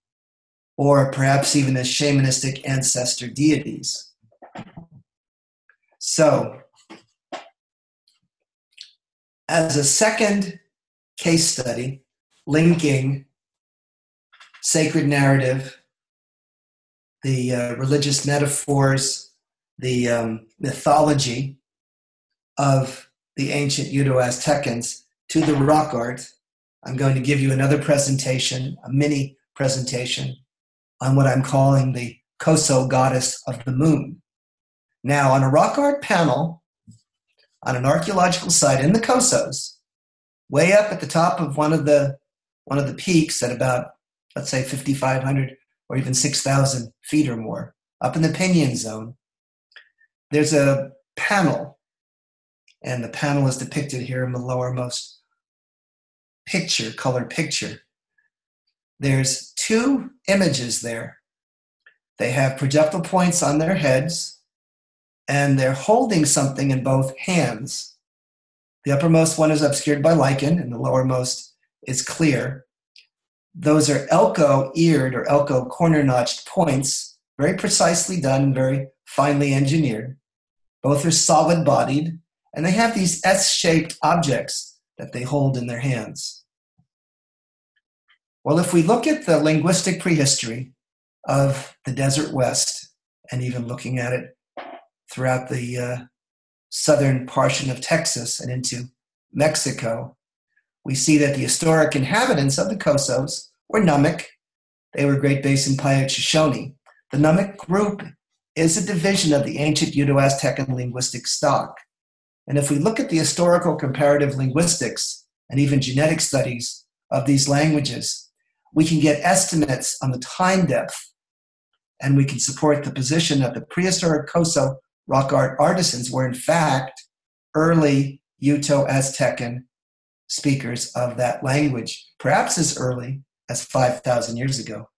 or perhaps even as shamanistic ancestor deities. So, as a second case study, linking sacred narrative, the religious metaphors, the mythology of the ancient Uto-Aztecans to the rock art, I'm going to give you another presentation, a mini presentation, on what I'm calling the Coso goddess of the moon. Now, on a rock art panel, on an archaeological site in the Cosos, way up at the top of one of the peaks at about, let's say, 5,500 or even 6,000 feet or more, up in the Pinion Zone, there's a panel, and the panel is depicted here in the lowermost picture, color picture. There's two images there. They have projectile points on their heads, and they're holding something in both hands. The uppermost one is obscured by lichen, and the lowermost is clear. Those are elko-eared or elko corner-notched points, very precisely done, very finely engineered. Both are solid-bodied, and they have these S-shaped objects that they hold in their hands. Well, if we look at the linguistic prehistory of the Desert West, and even looking at it throughout the southern portion of Texas and into Mexico, we see that the historic inhabitants of the Cosos were Namik. They were Great Basin Paiute Shoshone. The Namik group is a division of the ancient Uto-Aztecan linguistic stock. And if we look at the historical comparative linguistics and even genetic studies of these languages, we can get estimates on the time depth, and we can support the position that the prehistoric Coso rock art artisans were in fact early Uto-Aztecan speakers of that language, perhaps as early as 5,000 years ago.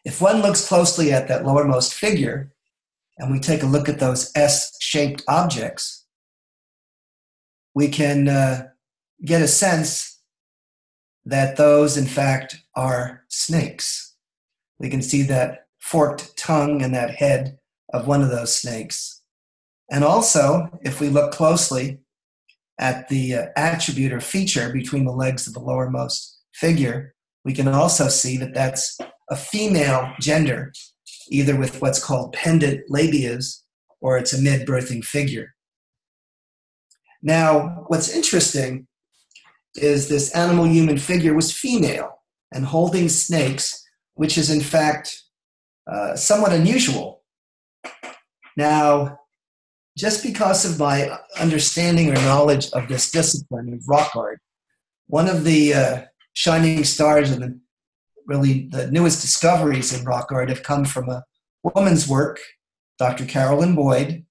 If one looks closely at that lowermost figure, and we take a look at those S-shaped objects, we can get a sense that those, in fact, are snakes. We can see that forked tongue and that head of one of those snakes. And also, if we look closely at the attribute or feature between the legs of the lowermost figure, we can also see that that's a female gender, either with what's called pendant labias, or it's a mid-birthing figure. Now, what's interesting is this animal-human figure was female and holding snakes, which is in fact somewhat unusual. Now, just because of my understanding or knowledge of this discipline of rock art, one of the shining stars and the newest discoveries in rock art have come from a woman's work, Dr. Carolyn Boyd,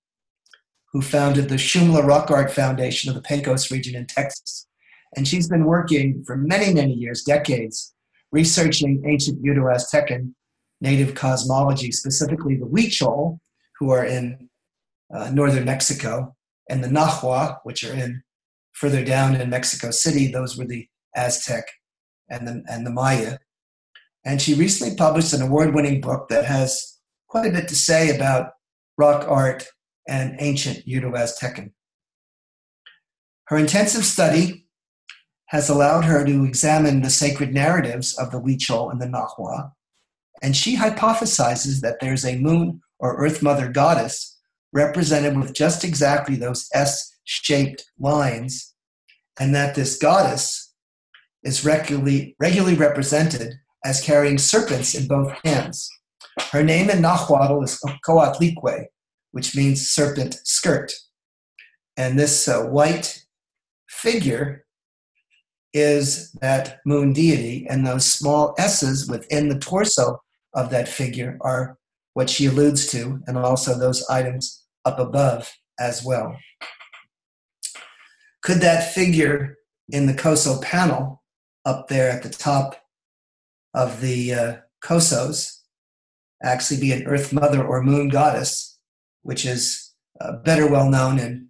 who founded the Shumla Rock Art Foundation of the Pecos region in Texas. And she's been working for many, many years, decades, researching ancient Uto-Aztecan native cosmology, specifically the Huichol, who are in northern Mexico, and the Nahua, which are in further down in Mexico City. Those were the Aztec and the Maya. And she recently published an award-winning book that has quite a bit to say about rock art and ancient Uto-Aztecan. Her intensive study has allowed her to examine the sacred narratives of the Huichol and the Nahua, and she hypothesizes that there's a moon or earth mother goddess represented with just exactly those S-shaped lines, and that this goddess is regularly represented as carrying serpents in both hands. Her name in Nahuatl is Coatlicue, which means serpent skirt. And this white figure is that moon deity, and those small S's within the torso of that figure are what she alludes to, and also those items up above as well. Could that figure in the Coso panel up there at the top of the Cosos actually be an earth mother or moon goddess, which is better well known in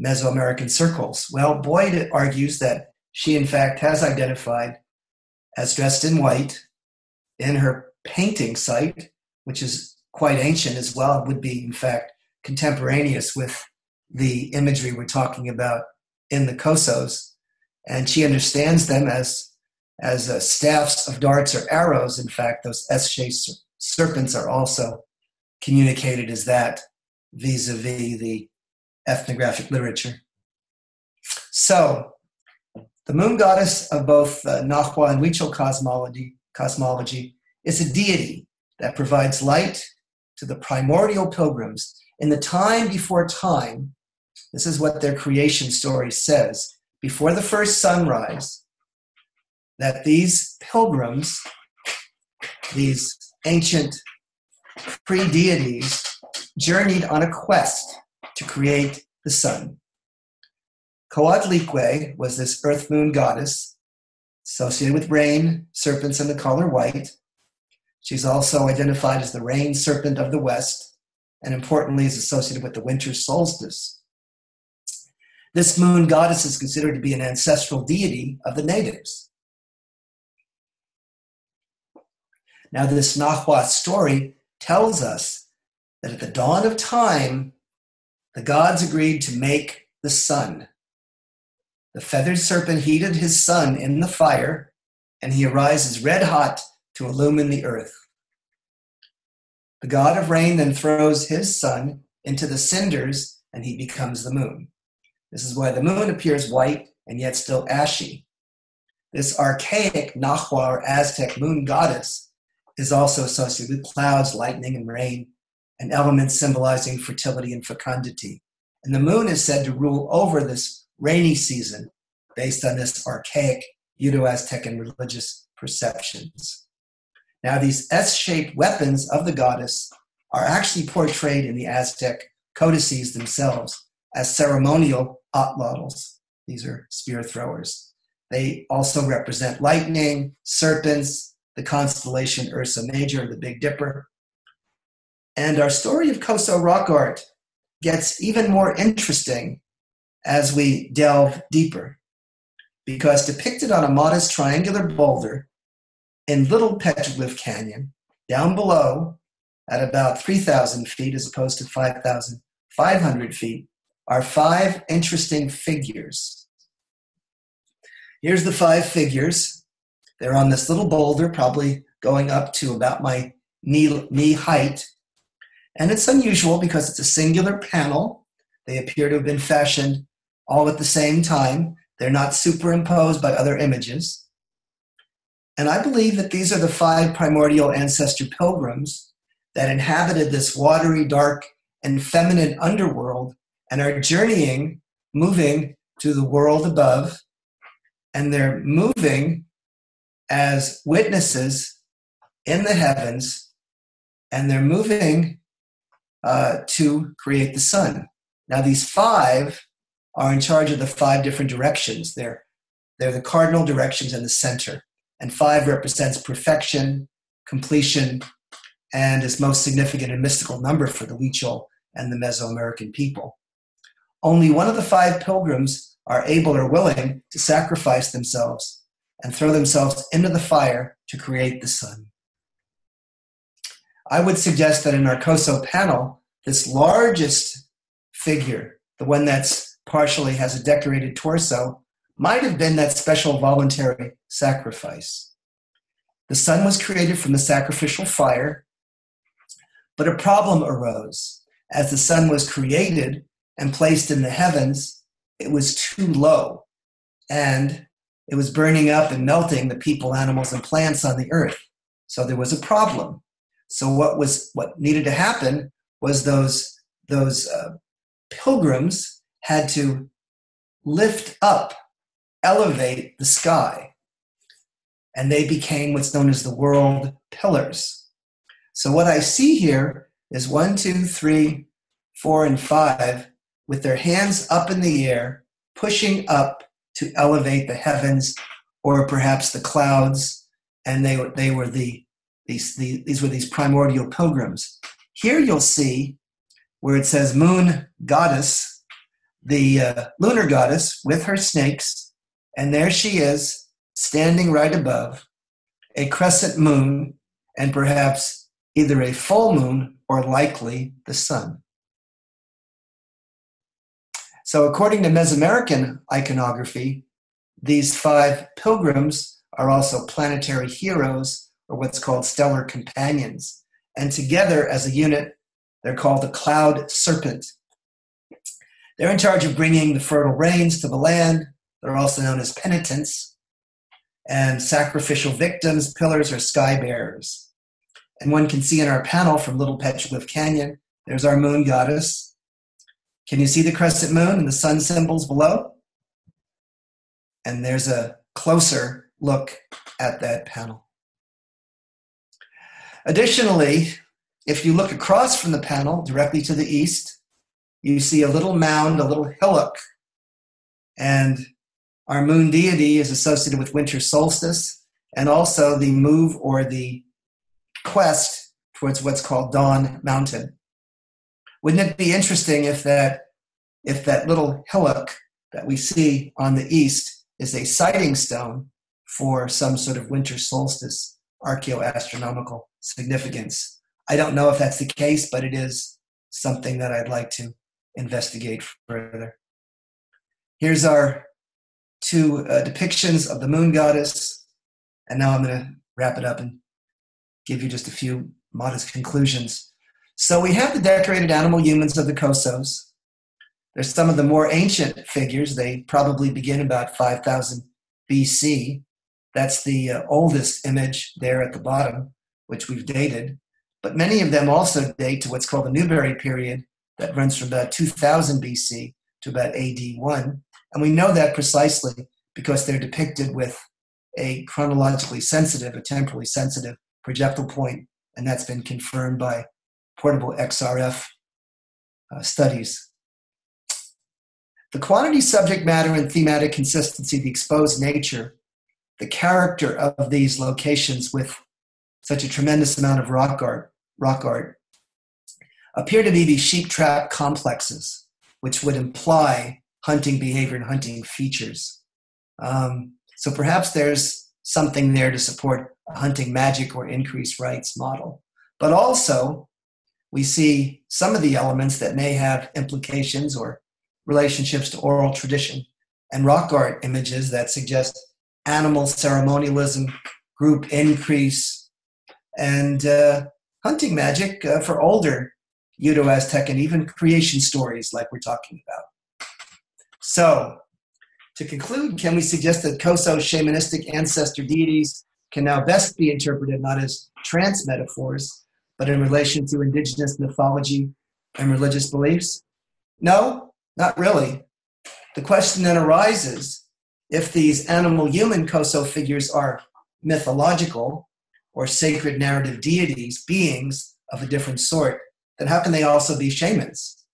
Mesoamerican circles? Well, Boyd argues that she in fact has identified as dressed in white in her painting site, which is quite ancient as well, would be in fact contemporaneous with the imagery we're talking about in the Cosos. And she understands them as staffs of darts or arrows. In fact, those S-shaped serpents are also communicated as that vis-a-vis the ethnographic literature. So, the moon goddess of both Nahua and Huichol cosmology is a deity that provides light to the primordial pilgrims in the time before time. This is what their creation story says. Before the first sunrise, that these pilgrims, these ancient pre-deities, journeyed on a quest to create the sun. Coatlicue was this earth moon goddess associated with rain, serpents, and the color white. She's also identified as the rain serpent of the west, and importantly is associated with the winter solstice. This moon goddess is considered to be an ancestral deity of the natives. Now, this Nahua story tells us that at the dawn of time, the gods agreed to make the sun. The feathered serpent heated his son in the fire, and he arises red hot to illumine the earth. The god of rain then throws his son into the cinders, and he becomes the moon. This is why the moon appears white and yet still ashy. This archaic Nahua or Aztec moon goddess is also associated with clouds, lightning, and rain, and elements symbolizing fertility and fecundity. And the moon is said to rule over this rainy season based on this archaic Uto-Aztecan religious perceptions. Now, these S-shaped weapons of the goddess are actually portrayed in the Aztec codices themselves as ceremonial atlotls. These are spear throwers. They also represent lightning, serpents, the constellation Ursa Major, the Big Dipper. And our story of Coso rock art gets even more interesting as we delve deeper, because depicted on a modest triangular boulder in Little Petroglyph Canyon, down below at about 3,000 feet as opposed to 5,500 feet, are 5 interesting figures. Here's the 5 figures. They're on this little boulder, probably going up to about my knee height. And it's unusual because it's a singular panel. They appear to have been fashioned all at the same time. They're not superimposed by other images. And I believe that these are the 5 primordial ancestor pilgrims that inhabited this watery, dark, and feminine underworld and are journeying, moving to the world above. And they're moving as witnesses in the heavens, and they're moving to create the sun. Now, these 5 are in charge of the 5 different directions. They're the cardinal directions in the center. And 5 represents perfection, completion, and is most significant and mystical number for the Huichol and the Mesoamerican people. Only one of the 5 pilgrims are able or willing to sacrifice themselves and throw themselves into the fire to create the sun. I would suggest that in our Coso panel, this largest figure, the one that's partially has a decorated torso, might have been that special voluntary sacrifice. The sun was created from the sacrificial fire, but a problem arose. As the sun was created and placed in the heavens, it was too low, and it was burning up and melting the people, animals, and plants on the earth. So there was a problem. So what needed to happen was those pilgrims had to lift up, elevate the sky, and they became what's known as the world pillars. So what I see here is 1, 2, 3, 4, and 5 with their hands up in the air, pushing up to elevate the heavens or perhaps the clouds, and these were these primordial pilgrims. Here you'll see where it says moon goddess, the lunar goddess with her snakes, and there she is standing right above a crescent moon and perhaps either a full moon or likely the sun. So according to Mesoamerican iconography, these 5 pilgrims are also planetary heroes, or what's called stellar companions. And together as a unit, they're called the cloud serpent. They're in charge of bringing the fertile rains to the land. They're also known as penitents. And sacrificial victims, pillars, or sky bearers. And one can see in our panel from Little Petroglyph Canyon, there's our moon goddess. Can you see the crescent moon and the sun symbols below? And there's a closer look at that panel. Additionally, if you look across from the panel directly to the east, you see a little mound, a little hillock. And our moon deity is associated with winter solstice and also the move or the quest towards what's called Dawn Mountain. Wouldn't it be interesting if that little hillock that we see on the east is a sighting stone for some sort of winter solstice archaeoastronomical significance? I don't know if that's the case, but it is something that I'd like to investigate further. Here's our 2 depictions of the moon goddess, and now I'm going to wrap it up and give you just a few modest conclusions. So we have the decorated animal humans of the Cosos. There's some of the more ancient figures. They probably begin about 5,000 BC. That's the oldest image there at the bottom, which we've dated. But many of them also date to what's called the Newberry period that runs from about 2000 BC to about AD 1. And we know that precisely because they're depicted with a chronologically sensitive, a temporally sensitive projectile point, and that's been confirmed by portable XRF studies. The quantity, subject matter, and thematic consistency, the exposed nature, the character of these locations with such a tremendous amount of rock art, appear to be these sheep trap complexes, which would imply hunting behavior and hunting features. So perhaps there's something there to support a hunting magic or increased rights model. But also, we see some of the elements that may have implications or relationships to oral tradition and rock art images that suggest animal ceremonialism, group increase, and hunting magic for older Uto-Aztec and even creation stories like we're talking about. So, to conclude, can we suggest that Coso shamanistic ancestor deities can now best be interpreted not as trance metaphors, but in relation to indigenous mythology and religious beliefs? No, not really. The question then arises, if these animal-human Coso figures are mythological or sacred narrative deities, beings of a different sort, then how can they also be shamans?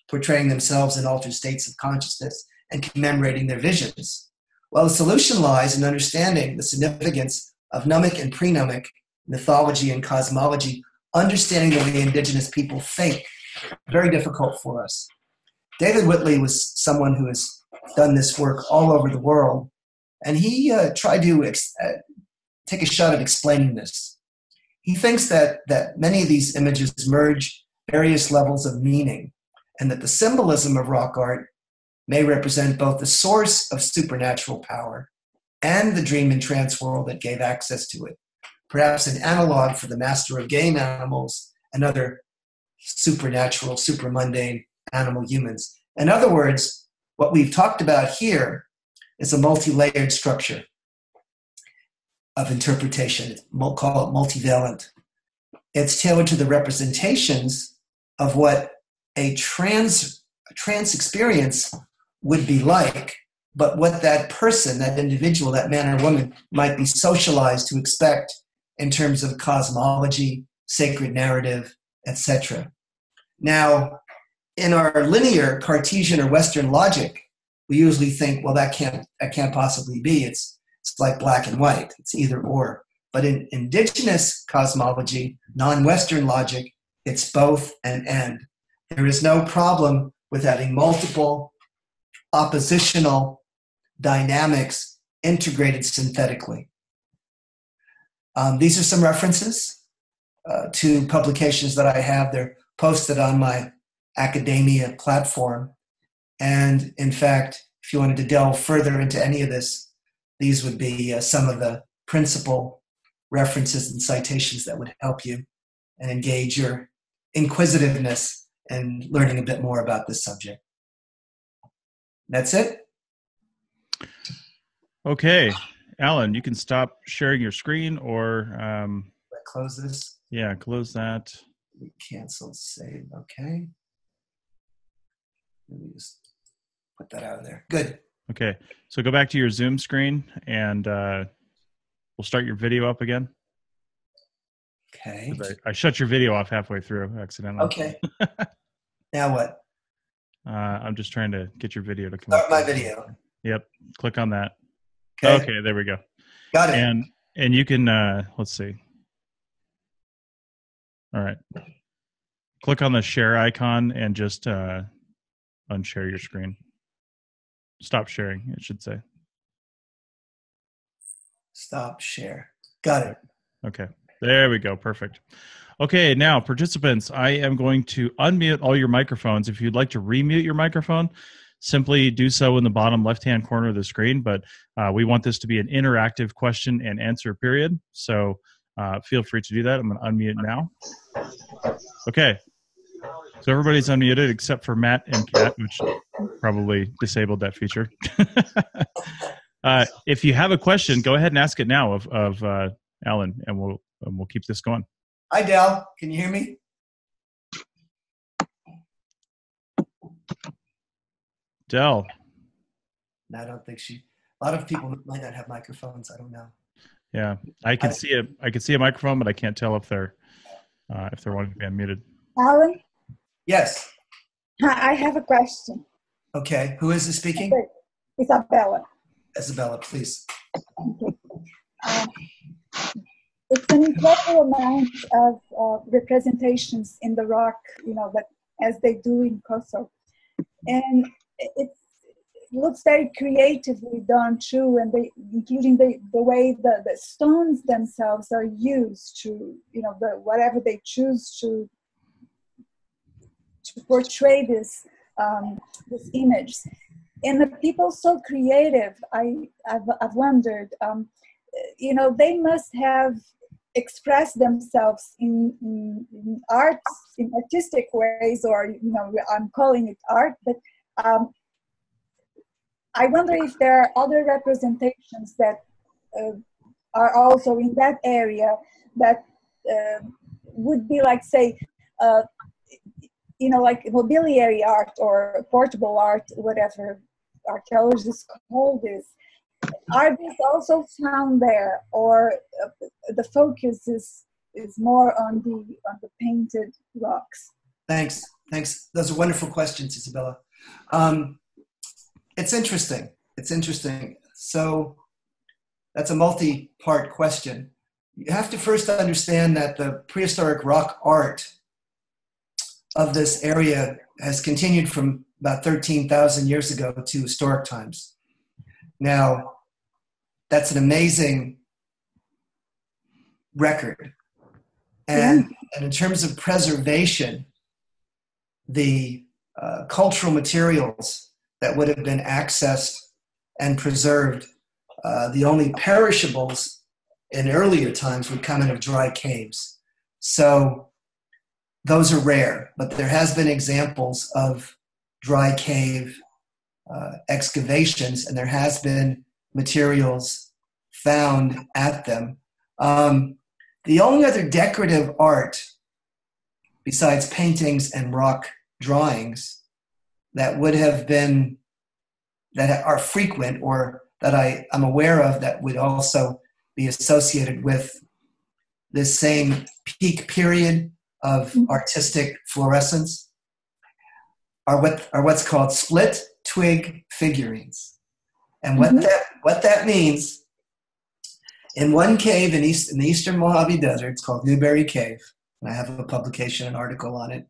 portraying themselves in altered states of consciousness and commemorating their visions. Well, the solution lies in understanding the significance of gnomic and pre-gnomic mythology and cosmology, understanding the way indigenous people think. Very difficult for us. David Whitley was someone who has done this work all over the world, and he tried to take a shot at explaining this. He thinks that many of these images merge various levels of meaning, and that the symbolism of rock art may represent both the source of supernatural power and the dream and trance world that gave access to it, perhaps an analog for the master of game animals and other supernatural, supramundane animal humans. In other words, what we've talked about here is a multi-layered structure of interpretation. We'll call it multivalent. It's tailored to the representations of what a trance experience would be like, but what that person, that individual, that man or woman might be socialized to expect in terms of cosmology, sacred narrative, etc. Now, in our linear Cartesian or Western logic, we usually think, well, that can't possibly be. It's like black and white. It's either or. But in indigenous cosmology, non-Western logic, it's both and. There is no problem with having multiple oppositional dynamics integrated synthetically. These are some references to publications that I have. They're posted on my academia platform. And in fact, if you wanted to delve further into any of this, these would be some of the principal references and citations that would help you and engage your inquisitiveness and learning a bit more about this subject. That's it. Okay, Alan, you can stop sharing your screen or close this. Yeah, close that. Cancel, save. Okay. Let me just put that out of there. Good. Okay, so go back to your Zoom screen and we'll start your video up again. Okay. I shut your video off halfway through accidentally. Okay. Now what? I'm just trying to get your video to come Start up. my video. Yep. Click on that. Okay. Okay, there we go. Got it. And you can let's see. All right. Click on the share icon and just unshare your screen. Stop sharing, it should say. Stop share. Got it. Okay. There we go. Perfect. Okay, now participants, I am going to unmute all your microphones. If you'd like to remute your microphone, simply do so in the bottom left-hand corner of the screen. But we want this to be an interactive question and answer period. So feel free to do that. I'm going to unmute now. Okay. So everybody's unmuted except for Matt and Kat, which probably disabled that feature. If you have a question, go ahead and ask it now of Alan, and we'll keep this going. Hi, Del. Can you hear me? Del. No, I don't think she. A lot of people might not have microphones. I don't know. Yeah, I can see a microphone, but I can't tell if they're wanting to be unmuted. Alan? Yes. Hi, I have a question. Okay. Who is this speaking? Isabella. Isabella, please. Okay. It's an incredible amount of representations in the rock, but as they do in Coso. And it looks very creatively done too, and including the way the stones themselves are used to, whatever they choose to portray this image. And the people so creative, I've wondered, they must have expressed themselves in arts, in artistic ways, or, I'm calling it art, but I wonder if there are other representations that are also in that area that would be like, say, like mobiliary art or portable art, whatever archaeologists call this. Are these also found there, or the focus is more on the painted rocks? Thanks. Thanks. Those are wonderful questions, Isabella. It's interesting. It's interesting. So that's a multi-part question. You have to first understand that the prehistoric rock art of this area has continued from about 13,000 years ago to historic times. Now, that's an amazing record. And in terms of preservation, the cultural materials that would have been accessed and preserved, the only perishables in earlier times would come out of dry caves. So those are rare, but there has been examples of dry cave excavations, and there has been materials found at them. The only other decorative art besides paintings and rock drawings that would have been, that are frequent or that I'm aware of that would also be associated with this same peak period of artistic fluorescence are what's called split twig figurines. And what that means, in one cave in the eastern Mojave Desert, it's called Newberry Cave, and I have a publication, an article on it.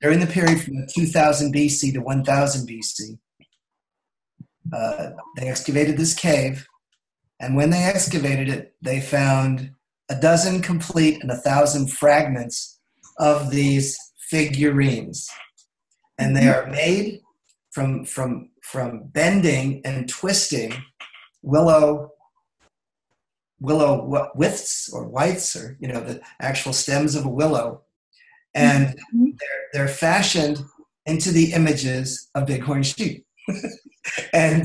During the period from 2000 BC to 1000 BC, they excavated this cave, and when they excavated it, they found 12 complete and 1,000 fragments of these figurines. And they are made from bending and twisting willow withes or whites, or the actual stems of a willow, and they're fashioned into the images of bighorn sheep. And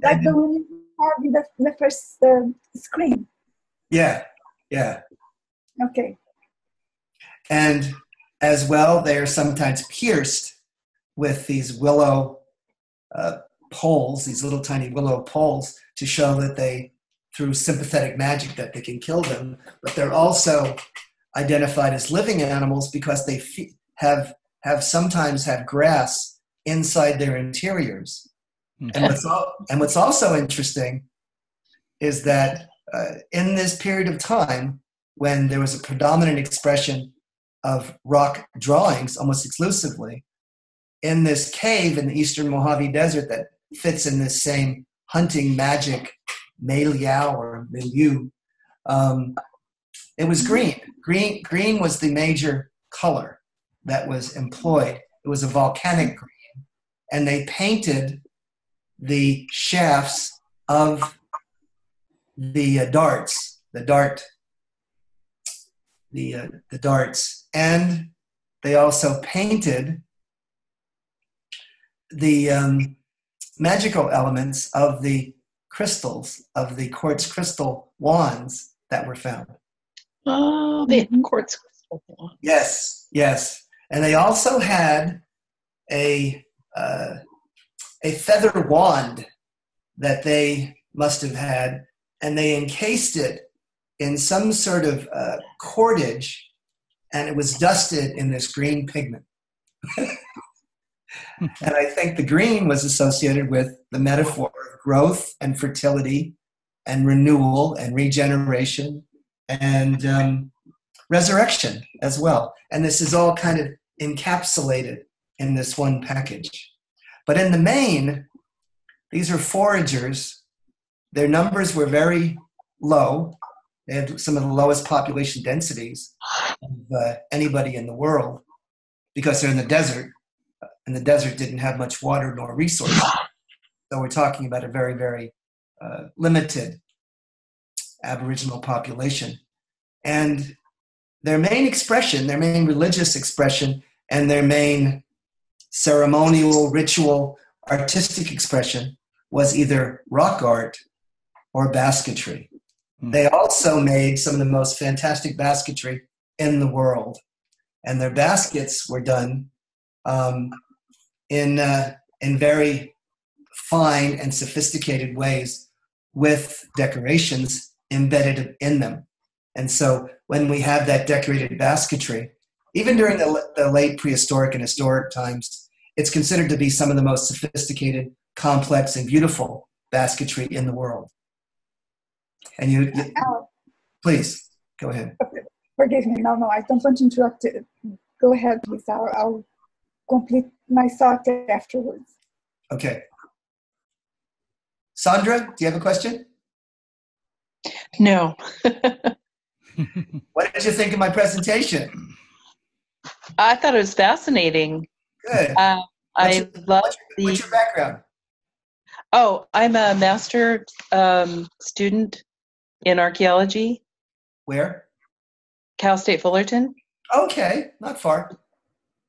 that's the one you have in the first screen. Yeah. Okay. And as well, they are sometimes pierced with these willow poles, these little tiny willow poles, to show that they, through sympathetic magic, that they can kill them. But they're also identified as living animals because they have sometimes have grass inside their interiors. And what's also interesting is that in this period of time, when there was a predominant expression of rock drawings almost exclusively, in this cave in the eastern Mojave Desert that fits in this same hunting magic milieu, it was green. Green was the major color that was employed. It was a volcanic green, and they painted the shafts of the darts, and they also painted the magical elements of the crystals, of the quartz crystal wands that were found. Oh, the quartz crystal wands. Yes. And they also had a feather wand that they must have had, and they encased it in some sort of cordage, and it was dusted in this green pigment. And I think the green was associated with the metaphor of growth and fertility and renewal and regeneration and resurrection as well. And this is all kind of encapsulated in this one package. But in the main, these are foragers. Their numbers were very low. They had some of the lowest population densities of anybody in the world because they're in the desert, and the desert didn't have much water nor resources. So we're talking about a very, very limited Aboriginal population. And their main expression, their main religious expression, and their main ceremonial, ritual, artistic expression was either rock art or basketry. They also made some of the most fantastic basketry in the world. And their baskets were done in very fine and sophisticated ways with decorations embedded in them. And so when we have that decorated basketry, Even during the late prehistoric and historic times, it's considered to be some of the most sophisticated, complex, and beautiful basketry in the world. And please, go ahead. Forgive me. No, I don't want to interrupt. Go ahead, please. I'll complete my thought afterwards. Okay. Sandra, do you have a question? No. What did you think of my presentation? I thought it was fascinating. Good. What's your background? Oh, I'm a master student in archaeology. Where? Cal State Fullerton. Okay, not far.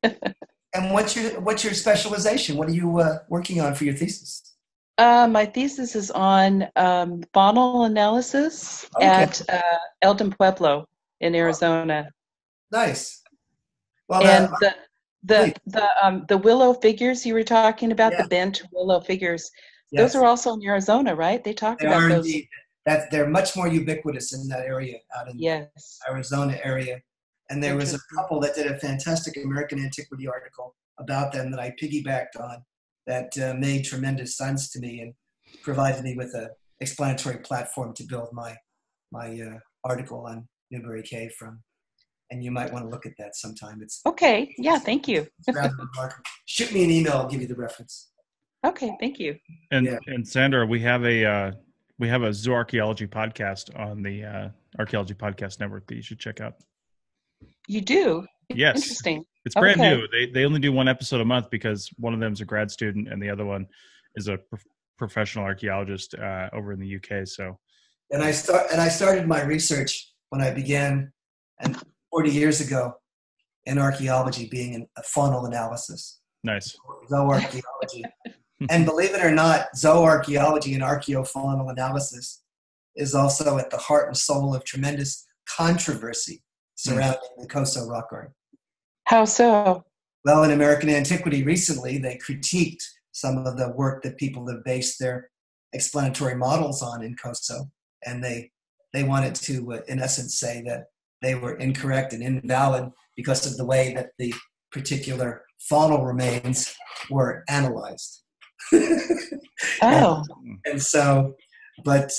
And what's your specialization? What are you working on for your thesis? My thesis is on faunal analysis at Elton Pueblo in Arizona. Nice. Well, and the willow figures you were talking about, the bent willow figures, those are also in Arizona, right? They talked about those. Indeed. They're much more ubiquitous in that area, out in the Arizona area. And there was a couple that did a fantastic American Antiquity article about them that I piggybacked on that made tremendous sense to me and provided me with an explanatory platform to build my article on Newberry Cave from. And you might want to look at that sometime. It's okay. Yeah, thank you. rather remarkable. Shoot me an email. I'll give you the reference. Okay, thank you. And Sandra, we have a zooarchaeology podcast on the Archaeology Podcast Network that you should check out. You do? Yes. Interesting. It's brand new. They only do one episode a month because one of them is a grad student and the other one is a professional archaeologist over in the UK. So, and I started my research when I began, and 40 years ago, in archaeology, being in a faunal analysis. Nice. Zooarchaeology. And believe it or not, zooarchaeology and archaeofaunal analysis is also at the heart and soul of tremendous controversy surrounding the Coso rock art. How so? Well, in American Antiquity recently, they critiqued some of the work that people have based their explanatory models on in Coso, and they wanted to, in essence, say that they were incorrect and invalid because of the way that the particular faunal remains were analyzed. Oh. And so, but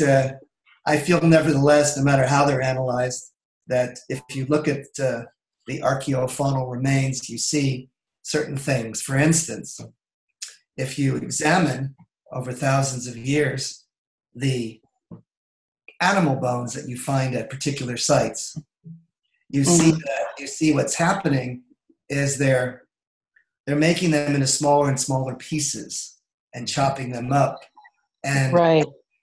I feel nevertheless, no matter how they're analyzed, that if you look at the archaeofaunal remains, you see certain things. For instance, if you examine over thousands of years the animal bones that you find at particular sites, you see what's happening is they're making them into smaller and smaller pieces and chopping them up. And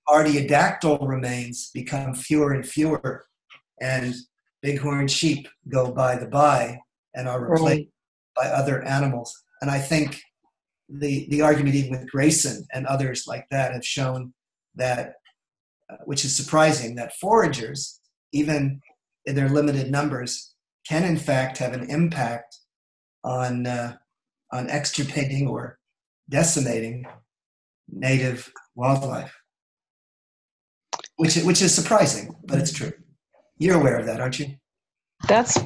artiodactyl remains become fewer and fewer, and bighorn sheep go by and are replaced by other animals. And I think the argument even with Grayson and others like that have shown that, which is surprising, that foragers, even in their limited numbers, can in fact have an impact on extirpating or decimating native wildlife, which is surprising, but it's true. You're aware of that, aren't you? That's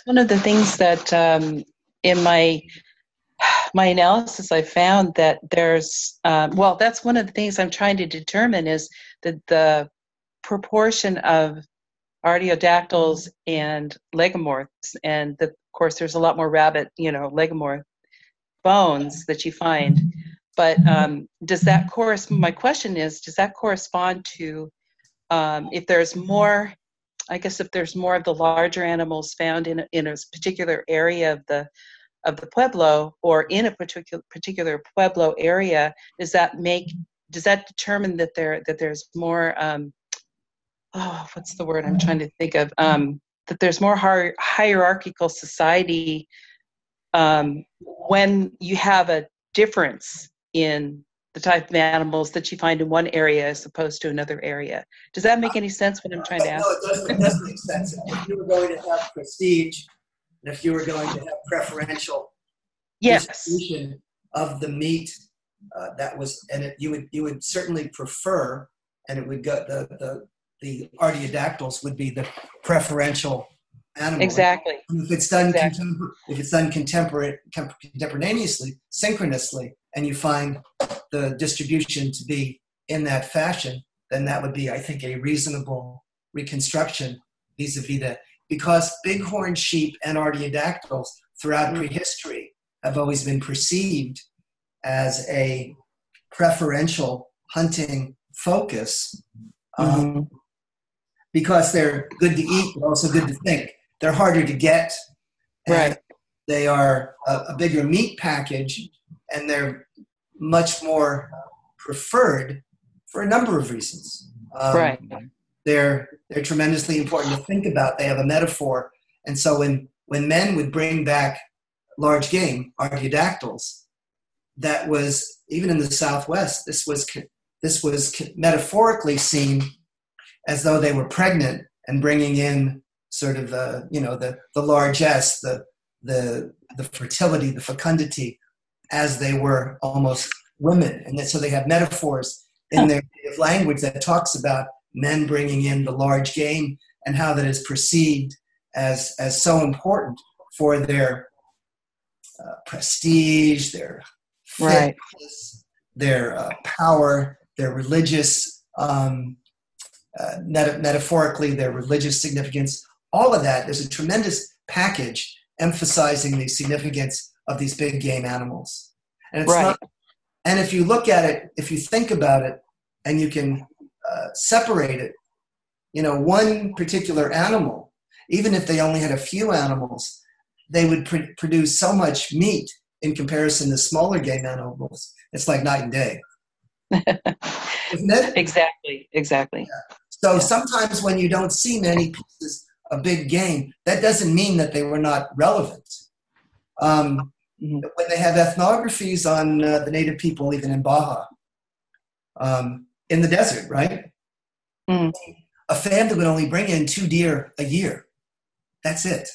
one of the things that in my analysis I found that there's that's one of the things I'm trying to determine is the proportion of artiodactyls and legomorphs, and of course there's a lot more rabbit, legomorph bones that you find. But does that correspond? My question is, does that correspond to if there's more? I guess if there's more of the larger animals found in a particular area of the pueblo, or in a particular pueblo area, does that determine that there's more? What's the word I'm trying to think of? That there's more hierarchical society when you have a difference in the type of animals that you find in one area as opposed to another area. Does that make any sense what I'm trying to ask? No, it does make sense. If you were going to have prestige, and if you were going to have preferential distribution of the meat, you would certainly prefer, and it would go the artiodactyls would be the preferential animal. Exactly. And if it's done Exactly. contemporaneously, synchronously, and you find the distribution to be in that fashion, then that would be, I think, a reasonable reconstruction vis-a-vis that. Because bighorn sheep and artiodactyls throughout prehistory have always been perceived as a preferential hunting focus, because they're good to eat, but also good to think. They're harder to get, and Right. they are a bigger meat package, and they're much more preferred for a number of reasons. Right. They're tremendously important to think about. They have a metaphor, and so when men would bring back large game, artiodactyls, that was, even in the Southwest, this was metaphorically seen as though they were pregnant and bringing in sort of the largesse, the fertility, the fecundity, as they were almost women, and so they have metaphors in their language that talks about men bringing in the large game and how that is perceived as so important for their prestige, their fitness, their power, their religious, metaphorically, their religious significance. All of that, there's a tremendous package emphasizing the significance of these big game animals. And it's not. And if you look at it, if you think about it, and you can separate it, one particular animal, even if they only had a few animals, they would produce so much meat in comparison to smaller game animals. It's like night and day. Isn't it? Exactly. Yeah. So sometimes when you don't see many pieces of big game, that doesn't mean that they were not relevant. When they have ethnographies on the native people, even in Baja, in the desert, right? A family would only bring in 2 deer a year. That's it.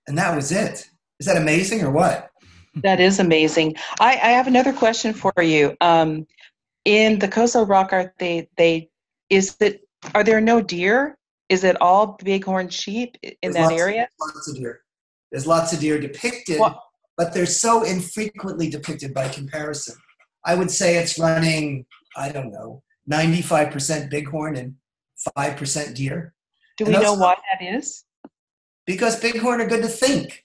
And that was it. Is that amazing or what? That is amazing. I have another question for you. In the Coso Rock art, are there no deer? Is it all bighorn sheep in that area? Lots of deer. There's lots of deer depicted, but they're so infrequently depicted by comparison. I would say it's running, I don't know, 95% bighorn and 5% deer. Do we know why that is? Because bighorn are good to think.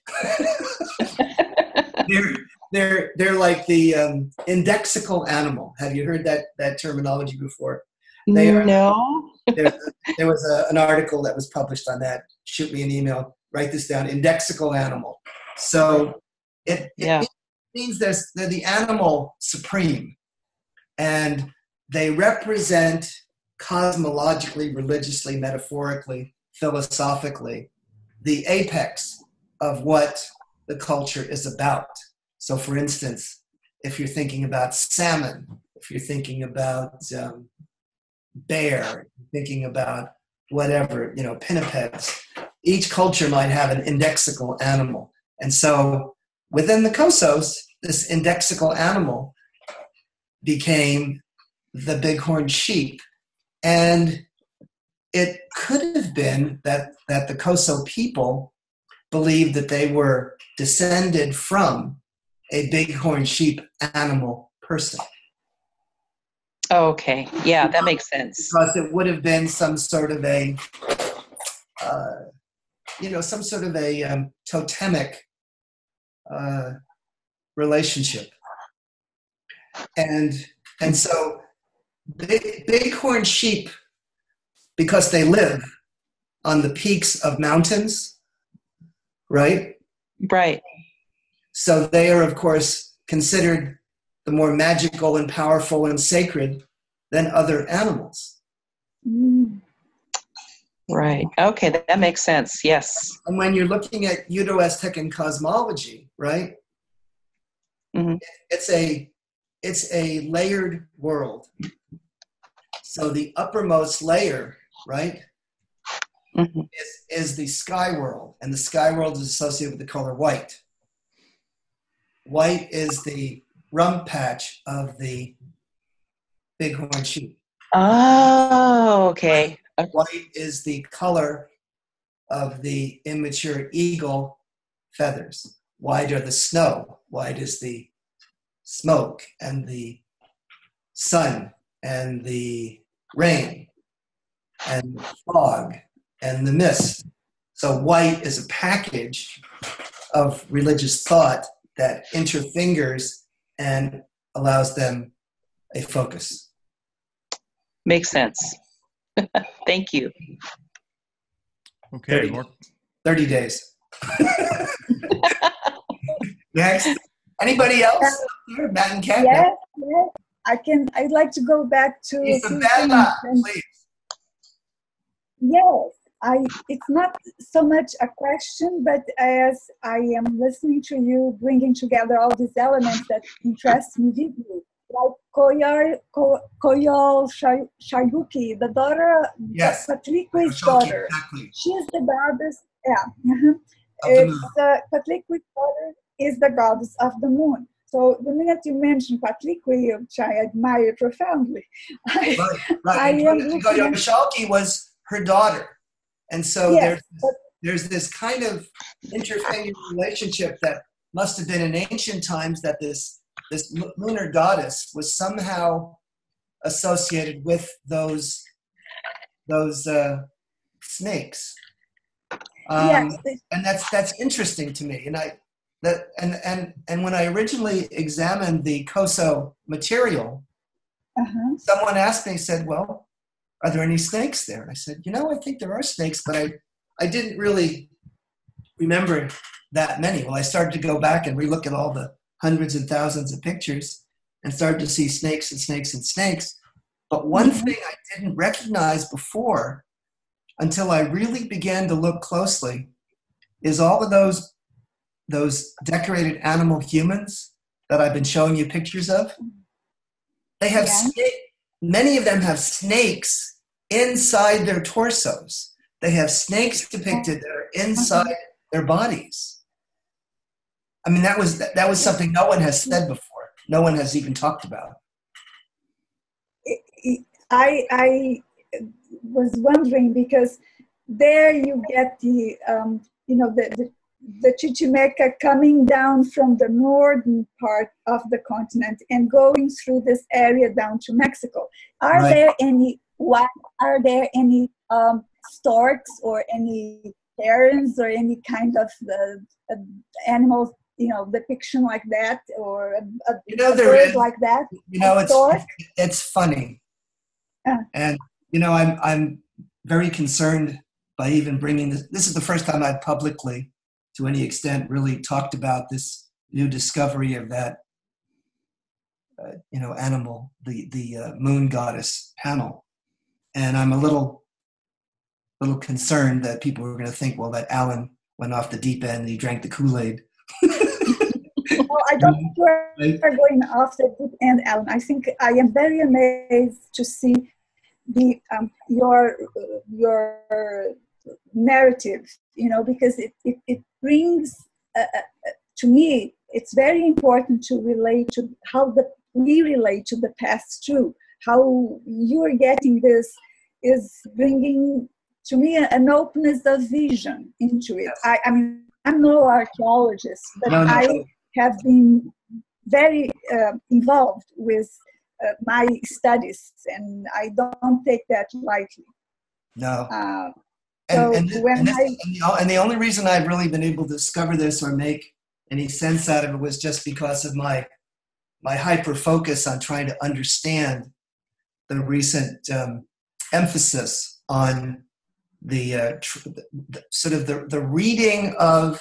They're like the indexical animal. Have you heard that terminology before? No. There was an article that was published on that. Shoot me an email. Write this down. Indexical animal. So it means they're the animal supreme, and they represent cosmologically, religiously, metaphorically, philosophically, the apex of what the culture is about. So, for instance, if you're thinking about salmon, if you're thinking about bear, thinking about whatever, pinnipeds, each culture might have an indexical animal. And so within the Cosos, this indexical animal became the bighorn sheep. And it could have been that the Coso people believed that they were descended from a bighorn sheep animal person. Okay, yeah, that makes sense. Because it would have been some sort of a, totemic relationship, and so bighorn sheep, because they live on the peaks of mountains, right? Right. So they are, of course, considered the more magical and powerful and sacred than other animals. Right. Okay, that makes sense. Yes. And when you're looking at Uto-Aztecan cosmology, right? Mm-hmm. It's a layered world. So the uppermost layer, right, is the sky world, and the sky world is associated with the color white. White is the rump patch of the bighorn sheep. Oh, okay. White is the color of the immature eagle feathers. White are the snow. White is the smoke and the sun and the rain and the fog and the mist. So white is a package of religious thought that interfingers and allows them a focus. Makes sense. Thank you. Okay. 30 days. Next. Anybody else? Here, Matt and Kat? Yes. I'd like to go back to Isabella, please. Yes. It's not so much a question, but as I am listening to you bringing together all these elements that interest me deeply, like Koyol Shayuki, the daughter, yes, Patliqui's daughter. Exactly. She is the goddess. The Patliqui's daughter is the goddess of the moon. So the minute you mention Patliqui, which I admire profoundly, right. Koyol was her daughter. And so yes, there's this kind of interfamiliar relationship that must have been in ancient times, that this lunar goddess was somehow associated with those snakes. Yes. And that's interesting to me. And when I originally examined the Coso material, someone asked me, said, well, are there any snakes there? And I said, I think there are snakes, but I didn't really remember that many. Well, I started to go back and relook at all the hundreds and thousands of pictures and started to see snakes and snakes and snakes. But one thing I didn't recognize before, until I really began to look closely, is all of those decorated animal humans that I've been showing you pictures of. They have many of them have snakes inside their torsos. They have snakes depicted that are inside their bodies. I mean, that was something no one has said before. No one has even talked about. I was wondering, because there you get the Chichimeca coming down from the northern part of the continent and going through this area down to Mexico. Are there any storks or any herons or any kind of animals, depiction like that, or a bird like that? It's funny. And I'm very concerned by even bringing this. This is the first time I've publicly, to any extent, really talked about this new discovery of that, animal, the moon goddess panel. And I'm a little concerned that people are going to think, well, that Alan went off the deep end and he drank the Kool-Aid. Well, I don't think we're going off the deep end, Alan. I think I am very amazed to see the your narrative, because it brings to me, it's very important to relate to how we relate to the past too. How you're getting this is bringing to me an openness of vision into it. I mean, I'm no archaeologist, but I have been very involved with my studies, and I don't take that lightly. No. And the only reason I've really been able to discover this or make any sense out of it was just because of my hyper focus on trying to understand the recent emphasis on the sort of the reading of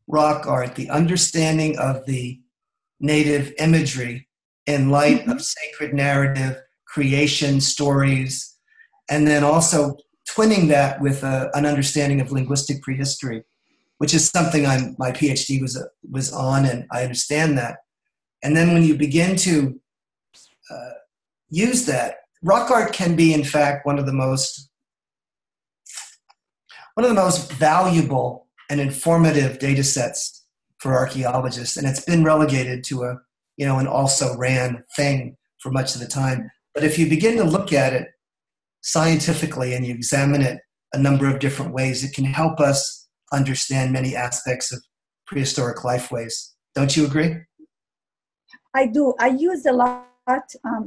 rock art, the understanding of the native imagery in light of sacred narrative, creation stories, and then also twinning that with an understanding of linguistic prehistory, which is something my PhD was on, and I understand that. And then when you begin to use that, rock art can be, in fact, one of the most valuable and informative data sets for archaeologists, and it's been relegated to an also ran thing for much of the time. But if you begin to look at it scientifically and you examine it a number of different ways. It can help us understand many aspects of prehistoric lifeways. Don't you agree? I do. I use a lot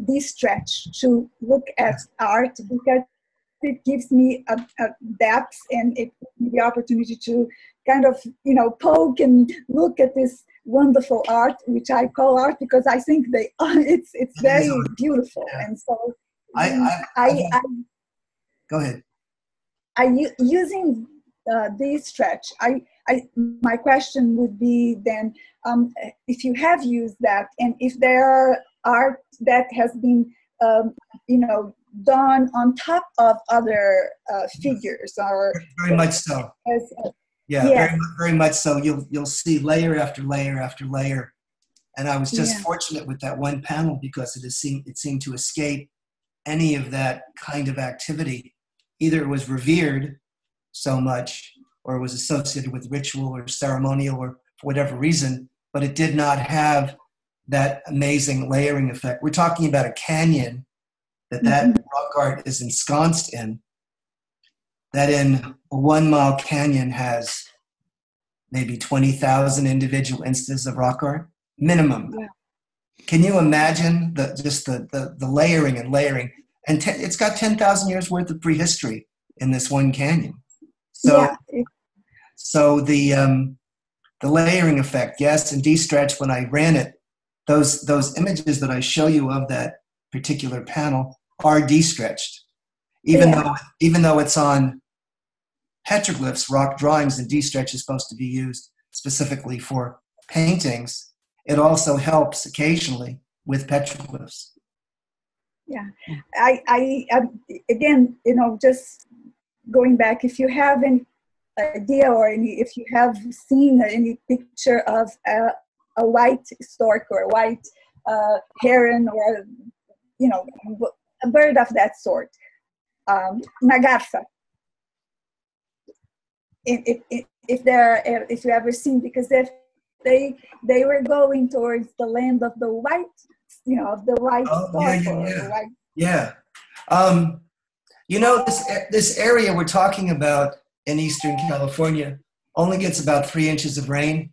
this stretch to look at art because it gives me a depth, and it gives me the opportunity to kind of, poke and look at this wonderful art, which I call art because I think it's very beautiful. Yeah. And so go ahead. Using this stretch, my question would be then, if you have used that, and if there are art that has been, done on top of other figures, or very much so. Very much so. You'll see layer after layer after layer, and I was just fortunate with that one panel because it seemed to escape any of that kind of activity. Either it was revered so much, or it was associated with ritual or ceremonial, or for whatever reason, but it did not have that amazing layering effect. We're talking about a canyon that rock art is ensconced in, that in a 1 mile canyon has maybe 20,000 individual instances of rock art, minimum. Yeah. Can you imagine the layering and layering? And it's got 10,000 years worth of prehistory in this one canyon. So the layering effect, yes, and D-Stretch, when I ran it, those images that I show you of that particular panel are D-stretched. Even though it's on petroglyphs, rock drawings, and D-Stretch is supposed to be used specifically for paintings, it also helps occasionally with petroglyphs. Yeah, I again, just going back, if you have any idea or if you have seen any picture of a white stork or a white heron or a bird of that sort, nagarsa. If you ever seen, because if they were going towards the land of the white, of the white stork. This area we're talking about in Eastern California only gets about 3 inches of rain,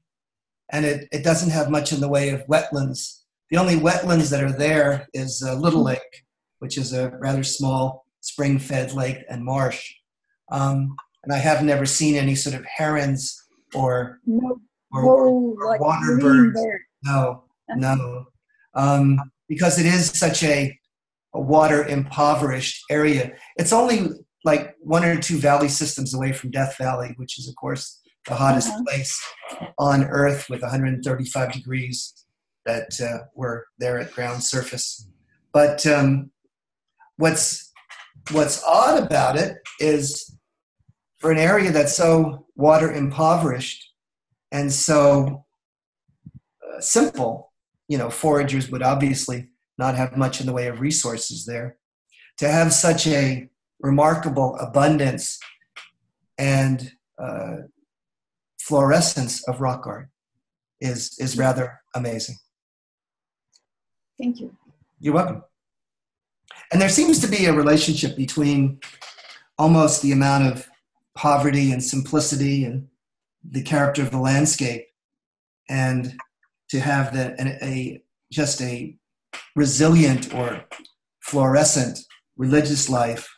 and it doesn't have much in the way of wetlands. The only wetlands that are there is Little Lake, which is a rather small spring-fed lake and marsh. And I have never seen any sort of herons or water birds. No. Because it is such a water-impoverished area. It's only like 1 or 2 valley systems away from Death Valley, which is, of course, the hottest place on Earth with 135 degrees that were there at ground surface. But what's odd about it is, for an area that's so water-impoverished and so simple, foragers would obviously not have much in the way of resources there, to have such a remarkable abundance and fluorescence of rock art is rather amazing. Thank you. You're welcome. And there seems to be a relationship between almost the amount of poverty and simplicity and the character of the landscape, and to have just a resilient or fluorescent religious life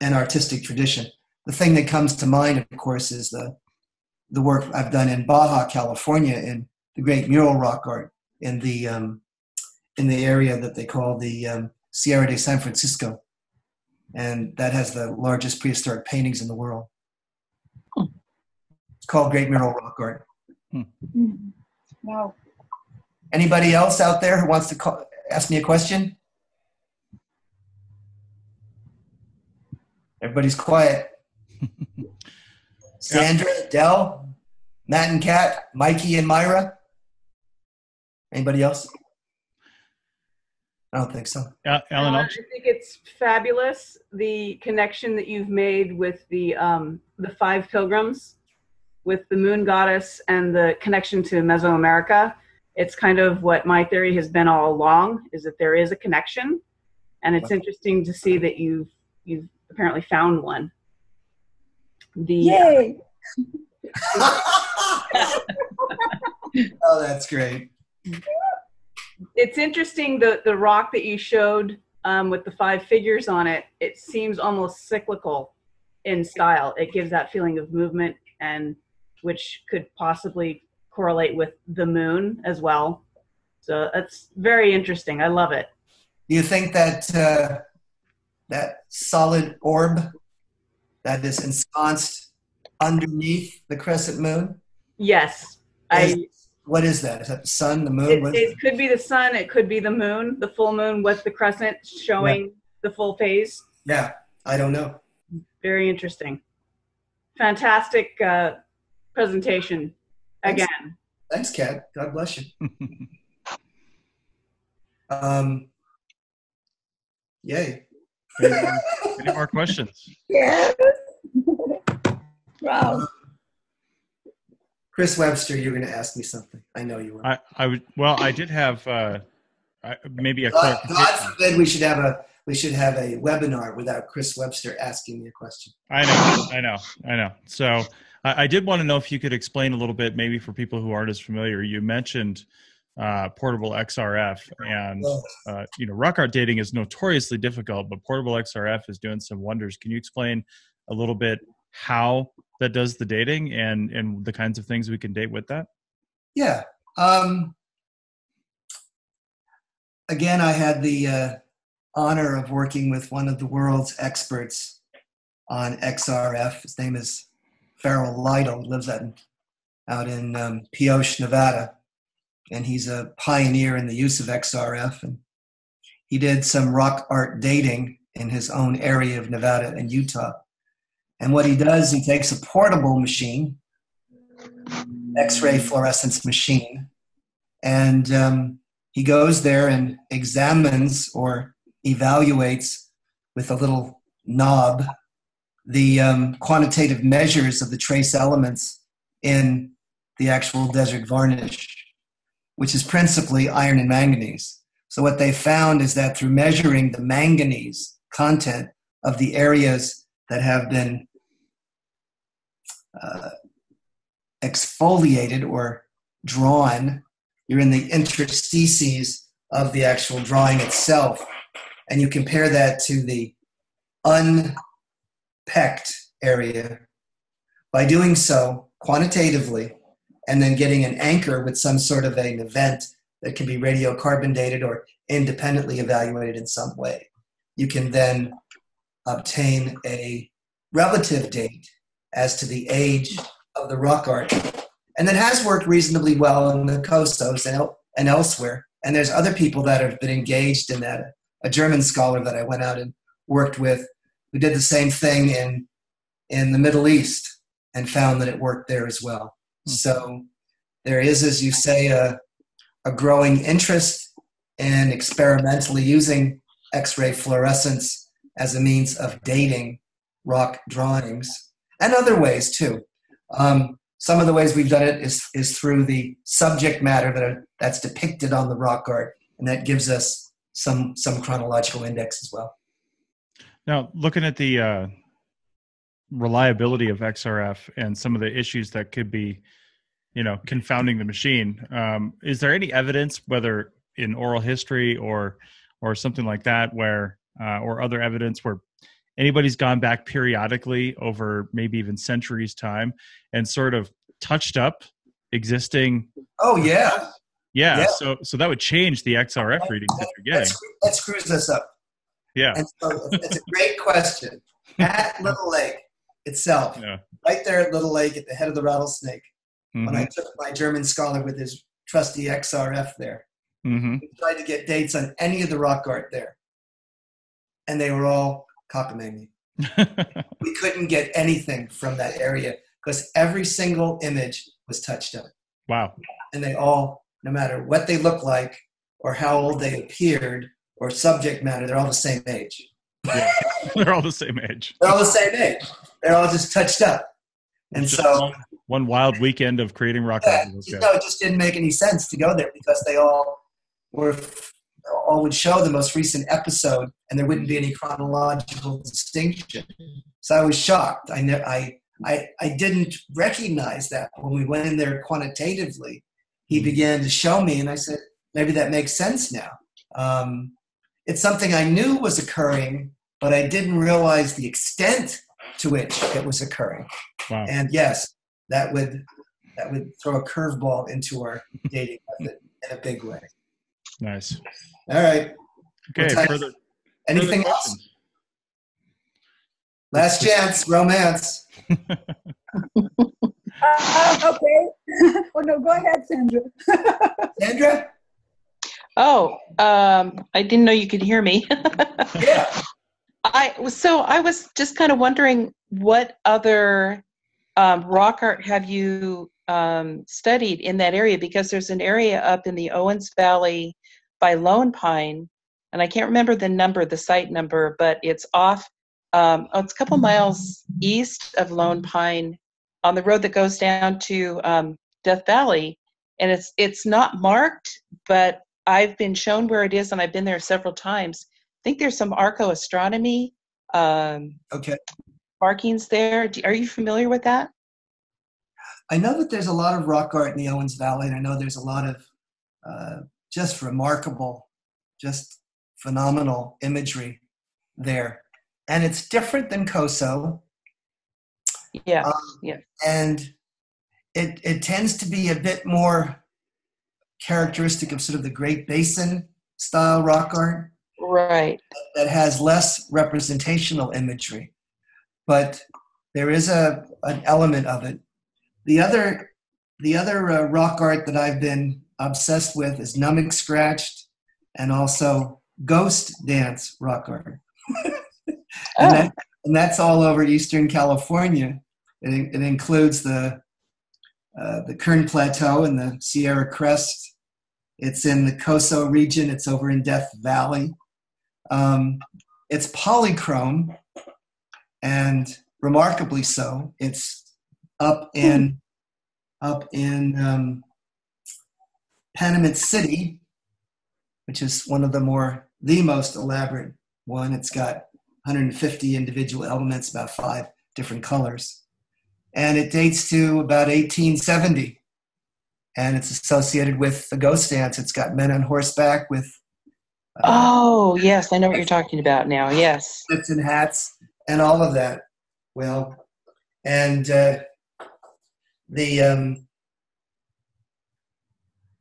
and artistic tradition. The thing that comes to mind, of course, is the work I've done in Baja, California, in the great mural rock art in the area that they call the Sierra de San Francisco, and that has the largest prehistoric paintings in the world. It's called Great Mural Rock Art. Wow. Anybody else out there who wants to ask me a question? Everybody's quiet. Sandra, Dell, Matt and Kat, Mikey and Myra. Anybody else? I don't think so. Ellen, I think it's fabulous, the connection that you've made with the 5 pilgrims, with the moon goddess, and the connection to Mesoamerica. It's kind of what my theory has been all along, is that there is a connection, and it's interesting to see that you've apparently found one. The Yay! Oh, that's great. It's interesting, the rock that you showed with the 5 figures on it. It seems almost cyclical in style. It gives that feeling of movement, and which could possibly correlate with the moon as well. So that's very interesting. I love it. Do you think that that solid orb that is ensconced underneath the crescent moon? Yes. What is that? Is that the sun, the moon? It could be the sun. It could be the moon, the full moon with the crescent showing the full phase. Yeah, I don't know. Very interesting. Fantastic presentation again. Thanks, Kat. God bless you. Yay. Any more questions? Yes. Wow. Chris Webster, you're going to ask me something. I know you were. I did have maybe a God clarification. forbid we should have a webinar without Chris Webster asking me a question. I know. So I did want to know if you could explain a little bit, maybe for people who aren't as familiar. You mentioned portable XRF, and rock art dating is notoriously difficult, but portable XRF is doing some wonders. Can you explain a little bit how that does the dating and the kinds of things we can date with that? Yeah. Again, I had the honor of working with one of the world's experts on XRF. His name is Farrell Lytle. He lives out in Pioche, Nevada. And he's a pioneer in the use of XRF. And he did some rock art dating in his own area of Nevada and Utah. And what he does, he takes a portable machine, X-ray fluorescence machine, and he goes there and examines or evaluates with a little knob the quantitative measures of the trace elements in the actual desert varnish, which is principally iron and manganese. So what they found is that through measuring the manganese content of the areas that have been exfoliated or drawn, you're in the interstices of the actual drawing itself, and you compare that to the unpecked area. By doing so quantitatively, and then getting an anchor with some sort of an event that can be radiocarbon dated or independently evaluated in some way, you can then obtain a relative date as to the age of the rock art. And that has worked reasonably well in the Cosos and elsewhere. And there's other people that have been engaged in that. A German scholar that I went out and worked with who did the same thing in the Middle East and found that it worked there as well. So there is, as you say, a growing interest in experimentally using X-ray fluorescence as a means of dating rock drawings, and other ways too. Some of the ways we've done it is through the subject matter that's depicted on the rock art, and that gives us some chronological index as well. Now, looking at the reliability of XRF and some of the issues that could be, confounding the machine, is there any evidence, whether in oral history or something like that, where or other evidence where anybody's gone back periodically over maybe even centuries time and sort of touched up existing? Oh yeah. Yeah. So that would change the XRF readings that you're getting. That screws us up. Yeah. And so it's a great question. At Little Lake itself, right there at Little Lake at the head of the Rattlesnake, when I took my German scholar with his trusty XRF there, we tried to get dates on any of the rock art there. And they were all cockamamie. We couldn't get anything from that area because every single image was touched up. Wow. And they all, no matter what they look like or how old they appeared or subject matter, they're all the same age. Yeah, they're all the same age. They're all the same age. They're all just touched up. And just so one wild weekend of creating rock art. It just didn't make any sense to go there because they all would show the most recent episode and there wouldn't be any chronological distinction. So I was shocked. I I didn't recognize that. When we went in there quantitatively, he began to show me, and I said, maybe that makes sense now. It's something I knew was occurring, but I didn't realize the extent to which it was occurring. Wow. And yes, that would throw a curveball into our dating method in a big way. Nice. All right. Okay. Anything else? Questions? Last chance, romance. Okay. Oh no, go ahead, Sandra. Sandra? Oh, I didn't know you could hear me. Yeah. I was just kind of wondering, what other rock art have you studied in that area? Because there's an area up in the Owens Valley by Lone Pine, and I can't remember the site number, but it's off. It's a couple miles east of Lone Pine, on the road that goes down to Death Valley, and it's not marked, but I've been shown where it is, and I've been there several times. I think there's some archaeoastronomy markings there. Are you familiar with that? I know that there's a lot of rock art in the Owens Valley, and I know there's a lot of just remarkable, just phenomenal imagery there. And it's different than Coso. Yeah, And it tends to be a bit more characteristic of sort of the Great Basin style rock art. Right. That has less representational imagery. But there is an element of it. The other rock art that I've been obsessed with is Numbing Scratched, and also Ghost Dance rock art. And that's all over Eastern California. It includes the Kern Plateau and the Sierra Crest. It's in the Coso region. It's over in Death Valley. It's polychrome, and remarkably so. It's up in Panamint City, which is one of the most elaborate one. It's got 150 individual elements, about 5 different colors. And it dates to about 1870. And it's associated with the ghost dance. It's got men on horseback with oh, yes, I know what you're talking about now. Yes. hats and hats and all of that. Well, and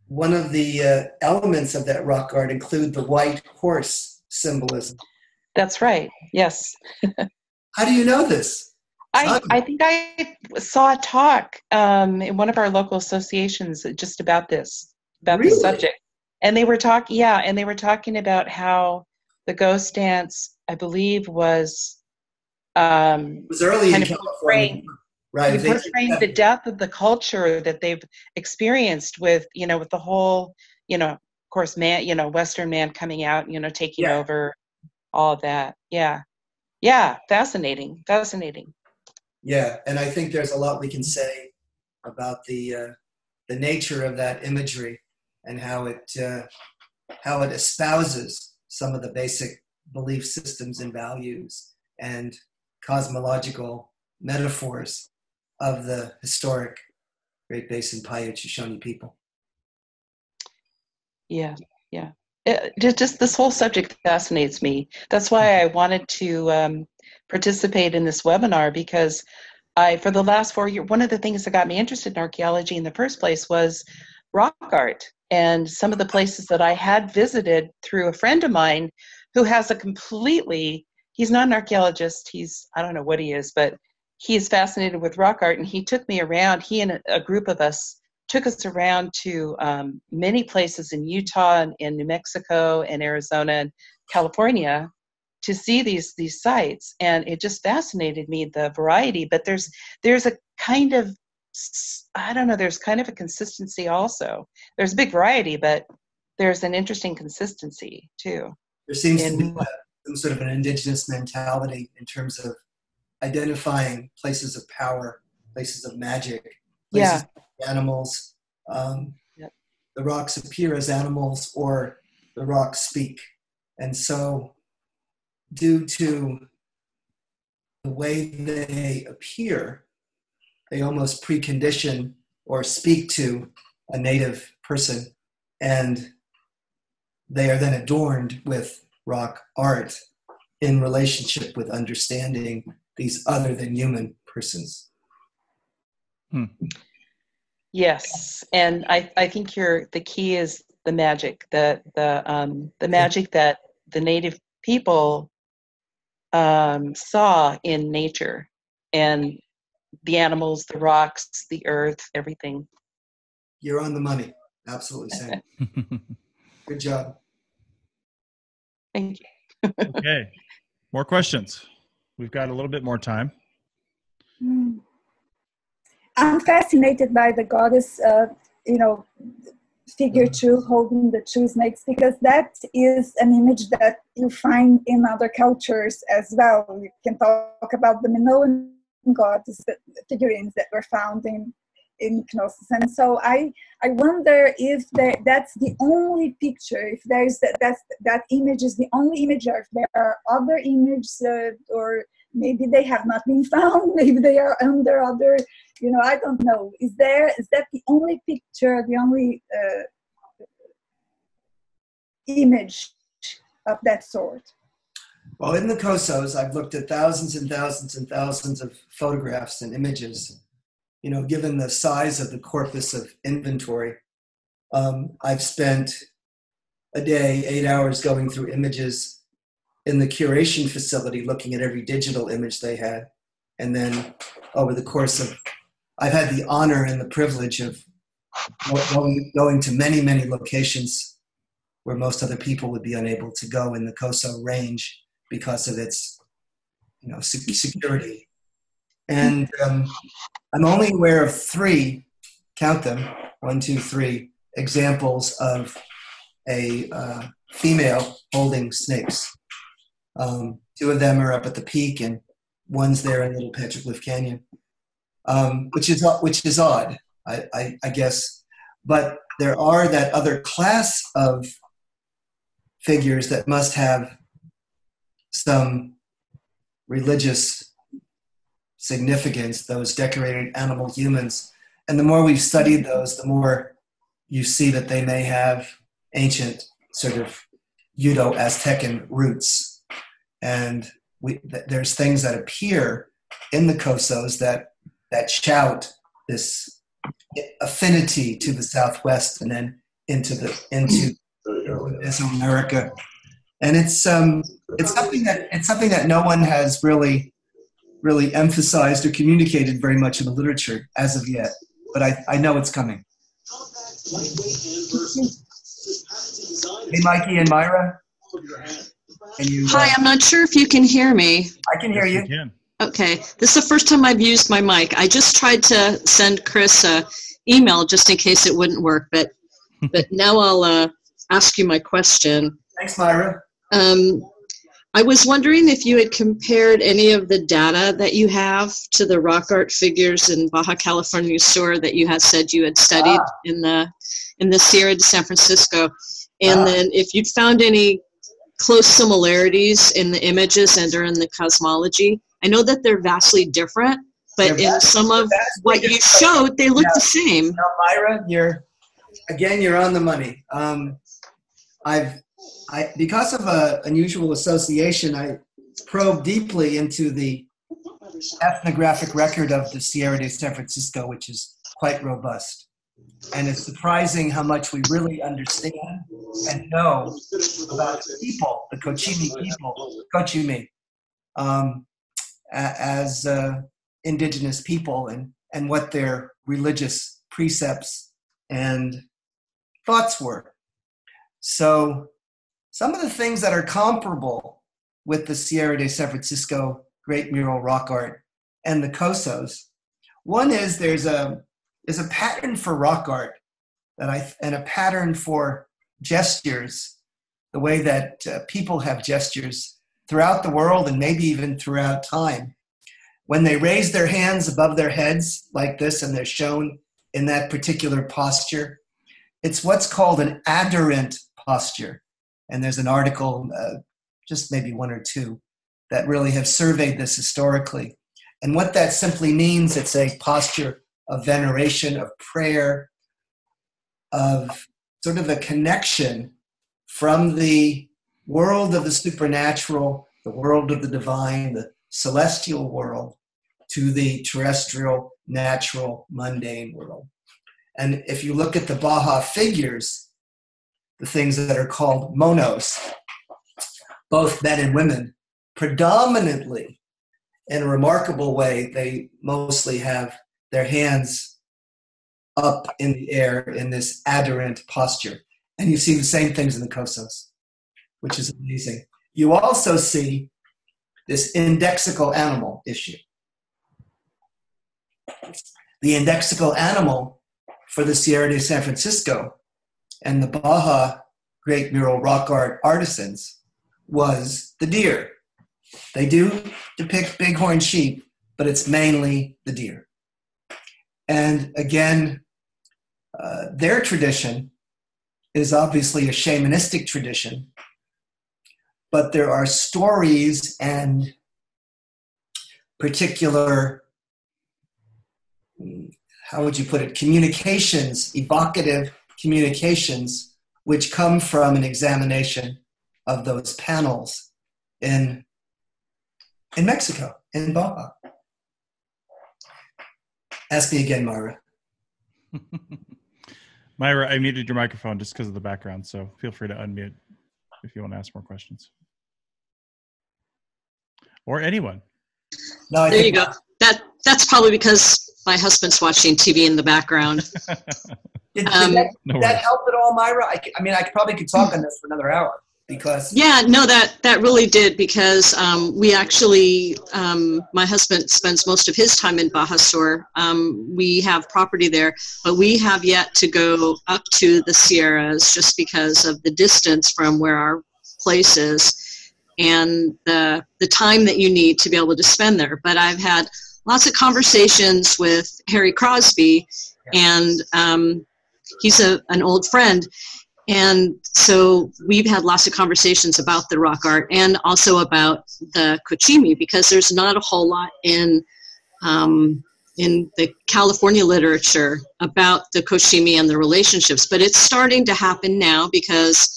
one of the elements of that rock art include the white horse symbolism. That's right. Yes. How do you know this? I think I saw a talk in one of our local associations just about this subject. And they were talking about how the ghost dance, I believe, was it was early in California, right? Portraying the depth of the culture that they've experienced with the whole, of course, man, Western man coming out, taking over all of that. Yeah. Yeah. Fascinating. Yeah. And I think there's a lot we can say about the nature of that imagery and how it espouses some of the basic belief systems and values and cosmological metaphors of the historic Great Basin Paiute Shoshone people. Yeah. Just this whole subject fascinates me. That's why I wanted to participate in this webinar, because for the last 4 years, one of the things that got me interested in archaeology in the first place was rock art. And some of the places that I had visited through a friend of mine who has he's not an archaeologist, I don't know what he is, but he's fascinated with rock art. And he took me around, he and a group of us took us around to many places in Utah and in New Mexico and Arizona and California to see these sites. And it just fascinated me, the variety. But there's a kind of, there's kind of a consistency also. There's a big variety, but there's an interesting consistency too. There seems to be some sort of an indigenous mentality in terms of identifying places of power, places of magic, places of animals. The rocks appear as animals, or the rocks speak. And so, due to the way they appear, they almost precondition or speak to a native person, and they are then adorned with rock art in relationship with understanding these other than human persons. Yes, and I think the key is the magic, the magic that the native people saw in nature, and the animals, the rocks, the earth, everything. You're on the money. Absolutely, Sam. Good job. Thank you. Okay, more questions. We've got a little bit more time. I'm fascinated by the goddess, figure 2 holding the 2 snakes, because that is an image that you find in other cultures as well. You can talk about the Minoan goddess figurines that were found in Knossos. And so I wonder if that's the only picture, if there's that image is the only image, or if there are other images, or maybe they have not been found, maybe they are under other, I don't know. Is that the only picture, the only image of that sort? Well, in the Cosos, I've looked at thousands and thousands and thousands of photographs and images. Given the size of the corpus of inventory, I've spent a day, 8 hours going through images in the curation facility, looking at every digital image they had. And then over the course of, I've had the honor and the privilege of going to many, many locations where most other people would be unable to go in the Coso range because of its, security. And I'm only aware of 3, count them, 1, 2, 3, examples of a female holding snakes. 2 of them are up at the peak, and one's there in Little Petroglyph Canyon, which is odd, I guess. But there are that other class of figures that must have some religious significance, those decorated animal humans. And the more we've studied those, the more you see that they may have ancient sort of Udo-Aztecan roots. And there's things that appear in the Cosos that shout this affinity to the Southwest and then into Mesoamerica. And it's something that no one has really emphasized or communicated very much in the literature as of yet, but I know it's coming. Hey, Mikey and Myra. Hi, I'm not sure if you can hear me. I can hear you. Okay, this is the first time I've used my mic. I just tried to send Chris an email just in case it wouldn't work, but now I'll ask you my question. Thanks, Myra. I was wondering if you had compared any of the data that you have to the rock art figures in Baja California Sur that you had said you had studied in the Sierra de San Francisco, and then if you'd found any close similarities in the images and or in the cosmology. I know that they're vastly different, but in some of what you showed, they look the same. Now, Myra, you're on the money. Because of an unusual association, I probed deeply into the ethnographic record of the Sierra de San Francisco, which is quite robust. And it's surprising how much we really understand and know about the people, the Cochimi, as indigenous people and what their religious precepts and thoughts were. So some of the things that are comparable with the Sierra de San Francisco great mural rock art and the Cosos, one is there's a pattern for rock art and a pattern for gestures, the way that people have gestures throughout the world and maybe even throughout time. When they raise their hands above their heads like this and they're shown in that particular posture, it's what's called an adherent posture. And there's an article, just maybe one or two, that really have surveyed this historically. And what that simply means, it's a posture of veneration, of prayer, of sort of a connection from the world of the supernatural, the world of the divine, the celestial world, to the terrestrial, natural, mundane world. And if you look at the Baha figures, the things that are called monos, both men and women, predominantly, in a remarkable way, they mostly have their hands up in the air in this adherent posture. And you see the same things in the Cosos, which is amazing. You also see this indexical animal issue. The indexical animal for the Sierra de San Francisco and the Baja great mural rock art artisans was the deer. They do depict bighorn sheep, but it's mainly the deer. And again, their tradition is obviously a shamanistic tradition, but there are stories and particular, how would you put it, communications, evocative communications, which come from an examination of those panels in Mexico, in Baja. Ask me again, Myra. Myra, I muted your microphone just because of the background, so feel free to unmute if you want to ask more questions. Or anyone. No, there you go. That's probably because my husband's watching TV in the background. Did that help at all, Myra? I mean, I probably could talk on this for another hour. Because yeah, no, that really did, because we actually, my husband spends most of his time in Baja Sur. We have property there, but we have yet to go up to the Sierras just because of the distance from where our place is and the time that you need to be able to spend there. But I've had lots of conversations with Harry Crosby, and he's an old friend. And so we've had lots of conversations about the rock art and also about the Cochimi, because there's not a whole lot in the California literature about the Cochimi and the relationships. But it's starting to happen now because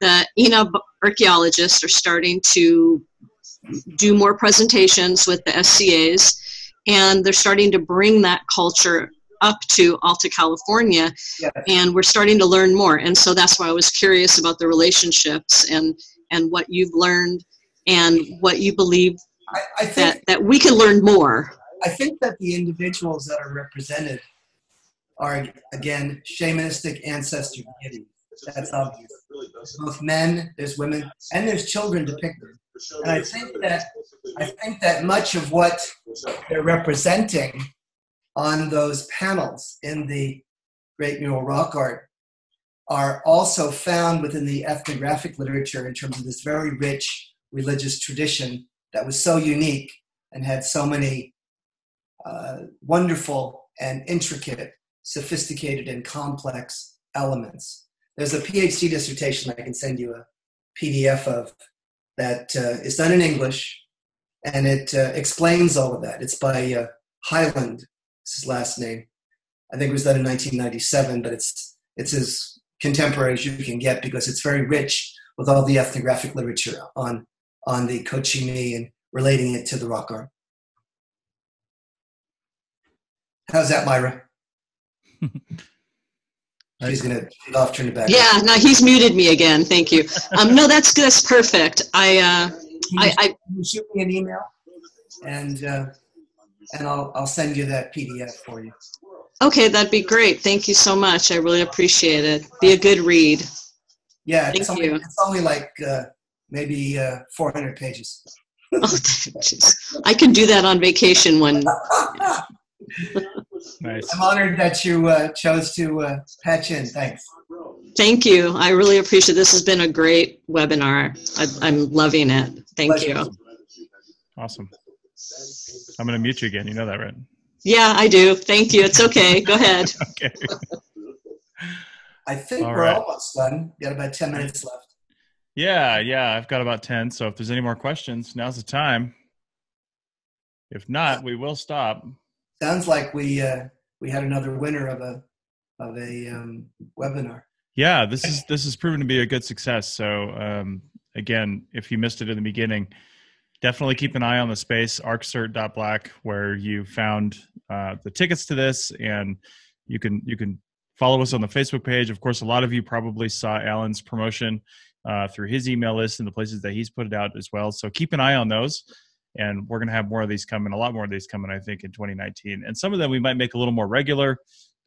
the INA archaeologists are starting to do more presentations with the SCAs, and they're starting to bring that culture up to Alta California, and we're starting to learn more. And so that's why I was curious about the relationships and what you've learned and what you believe I think that we can learn more. I think that the individuals that are represented are, again, shamanistic ancestor deities. That's obvious. Both men, there's women, and there's children depicted. And I think that much of what they're representing on those panels in the Great Mural Rock Art are also found within the ethnographic literature in terms of this very rich religious tradition that was so unique and had so many wonderful and intricate, sophisticated and complex elements. There's a PhD dissertation I can send you a PDF of that is done in English, and it explains all of that. It's by Highland. It's his last name. I think it was done in 1997, but it's as contemporary as you can get because it's very rich with all the ethnographic literature on the Cochimi and relating it to the rock art. How's that, Myra? She's going to turn it back. Yeah, no, he's muted me again. Thank you. No, that's perfect. Can you shoot me an email? And I'll send you that PDF for you. Okay, that'd be great. Thank you so much. I really appreciate it. Be a good read. Yeah, Thank you. It's only like maybe 400 pages. Oh, geez. I can do that on vacation when. Nice. I'm honored that you chose to patch in. Thanks. Thank you. I really appreciate it. This has been a great webinar. I'm loving it. Thank you. Awesome. I'm going to mute you again. You know that, right? Yeah, I do. Thank you. It's okay. Go ahead. Okay. I think we're almost done. Got about 10 minutes left. Yeah. I've got about 10. So if there's any more questions, now's the time. If not, we will stop. Sounds like we had another winner of a webinar. Yeah, this is proven to be a good success. So again, if you missed it in the beginning, definitely keep an eye on the space arccert.black, where you found the tickets to this, and you can follow us on the Facebook page. Of course, a lot of you probably saw Alan's promotion through his email list and the places that he's put it out as well. So keep an eye on those, and we're going to have more of these coming, a lot more of these coming, I think, in 2019. And some of them we might make a little more regular.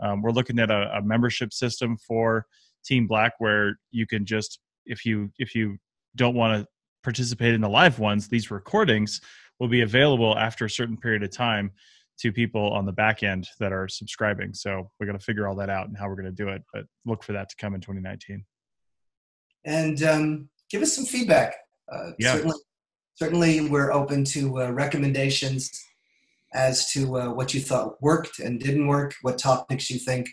We're looking at a membership system for Team Black, where you can just, if you don't want to participate in the live ones, these recordings will be available after a certain period of time to people on the back end that are subscribing. So we're going to figure all that out and how we're going to do it, but look for that to come in 2019. And give us some feedback. Yeah. Certainly we're open to recommendations as to what you thought worked and didn't work, what topics you think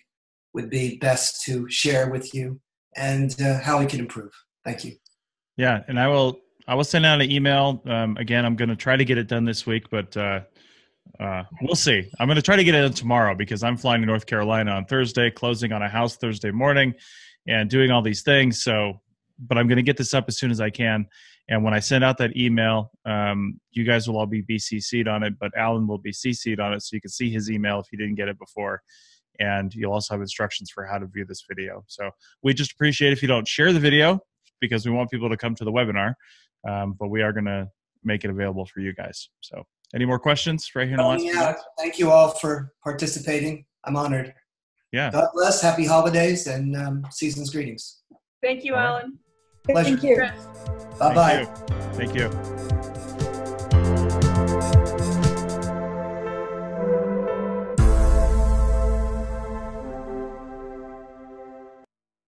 would be best to share with you, and how we can improve. Thank you. Yeah, and I will send out an email. Again, I'm going to try to get it done this week, but we'll see. I'm going to try to get it done tomorrow because I'm flying to North Carolina on Thursday, closing on a house Thursday morning, and doing all these things. So, but I'm going to get this up as soon as I can. And when I send out that email, you guys will all be BCC'd on it, but Alan will be CC'd on it, so you can see his email if you didn't get it before. And you'll also have instructions for how to view this video. So we just appreciate if you don't share the video, because we want people to come to the webinar, but we are going to make it available for you guys. So any more questions right here in the last few minutes? Thank you all for participating. I'm honored. Yeah. God bless. Happy holidays and season's greetings. Thank you, Alan. Pleasure. Thank you. Bye-bye. Thank you.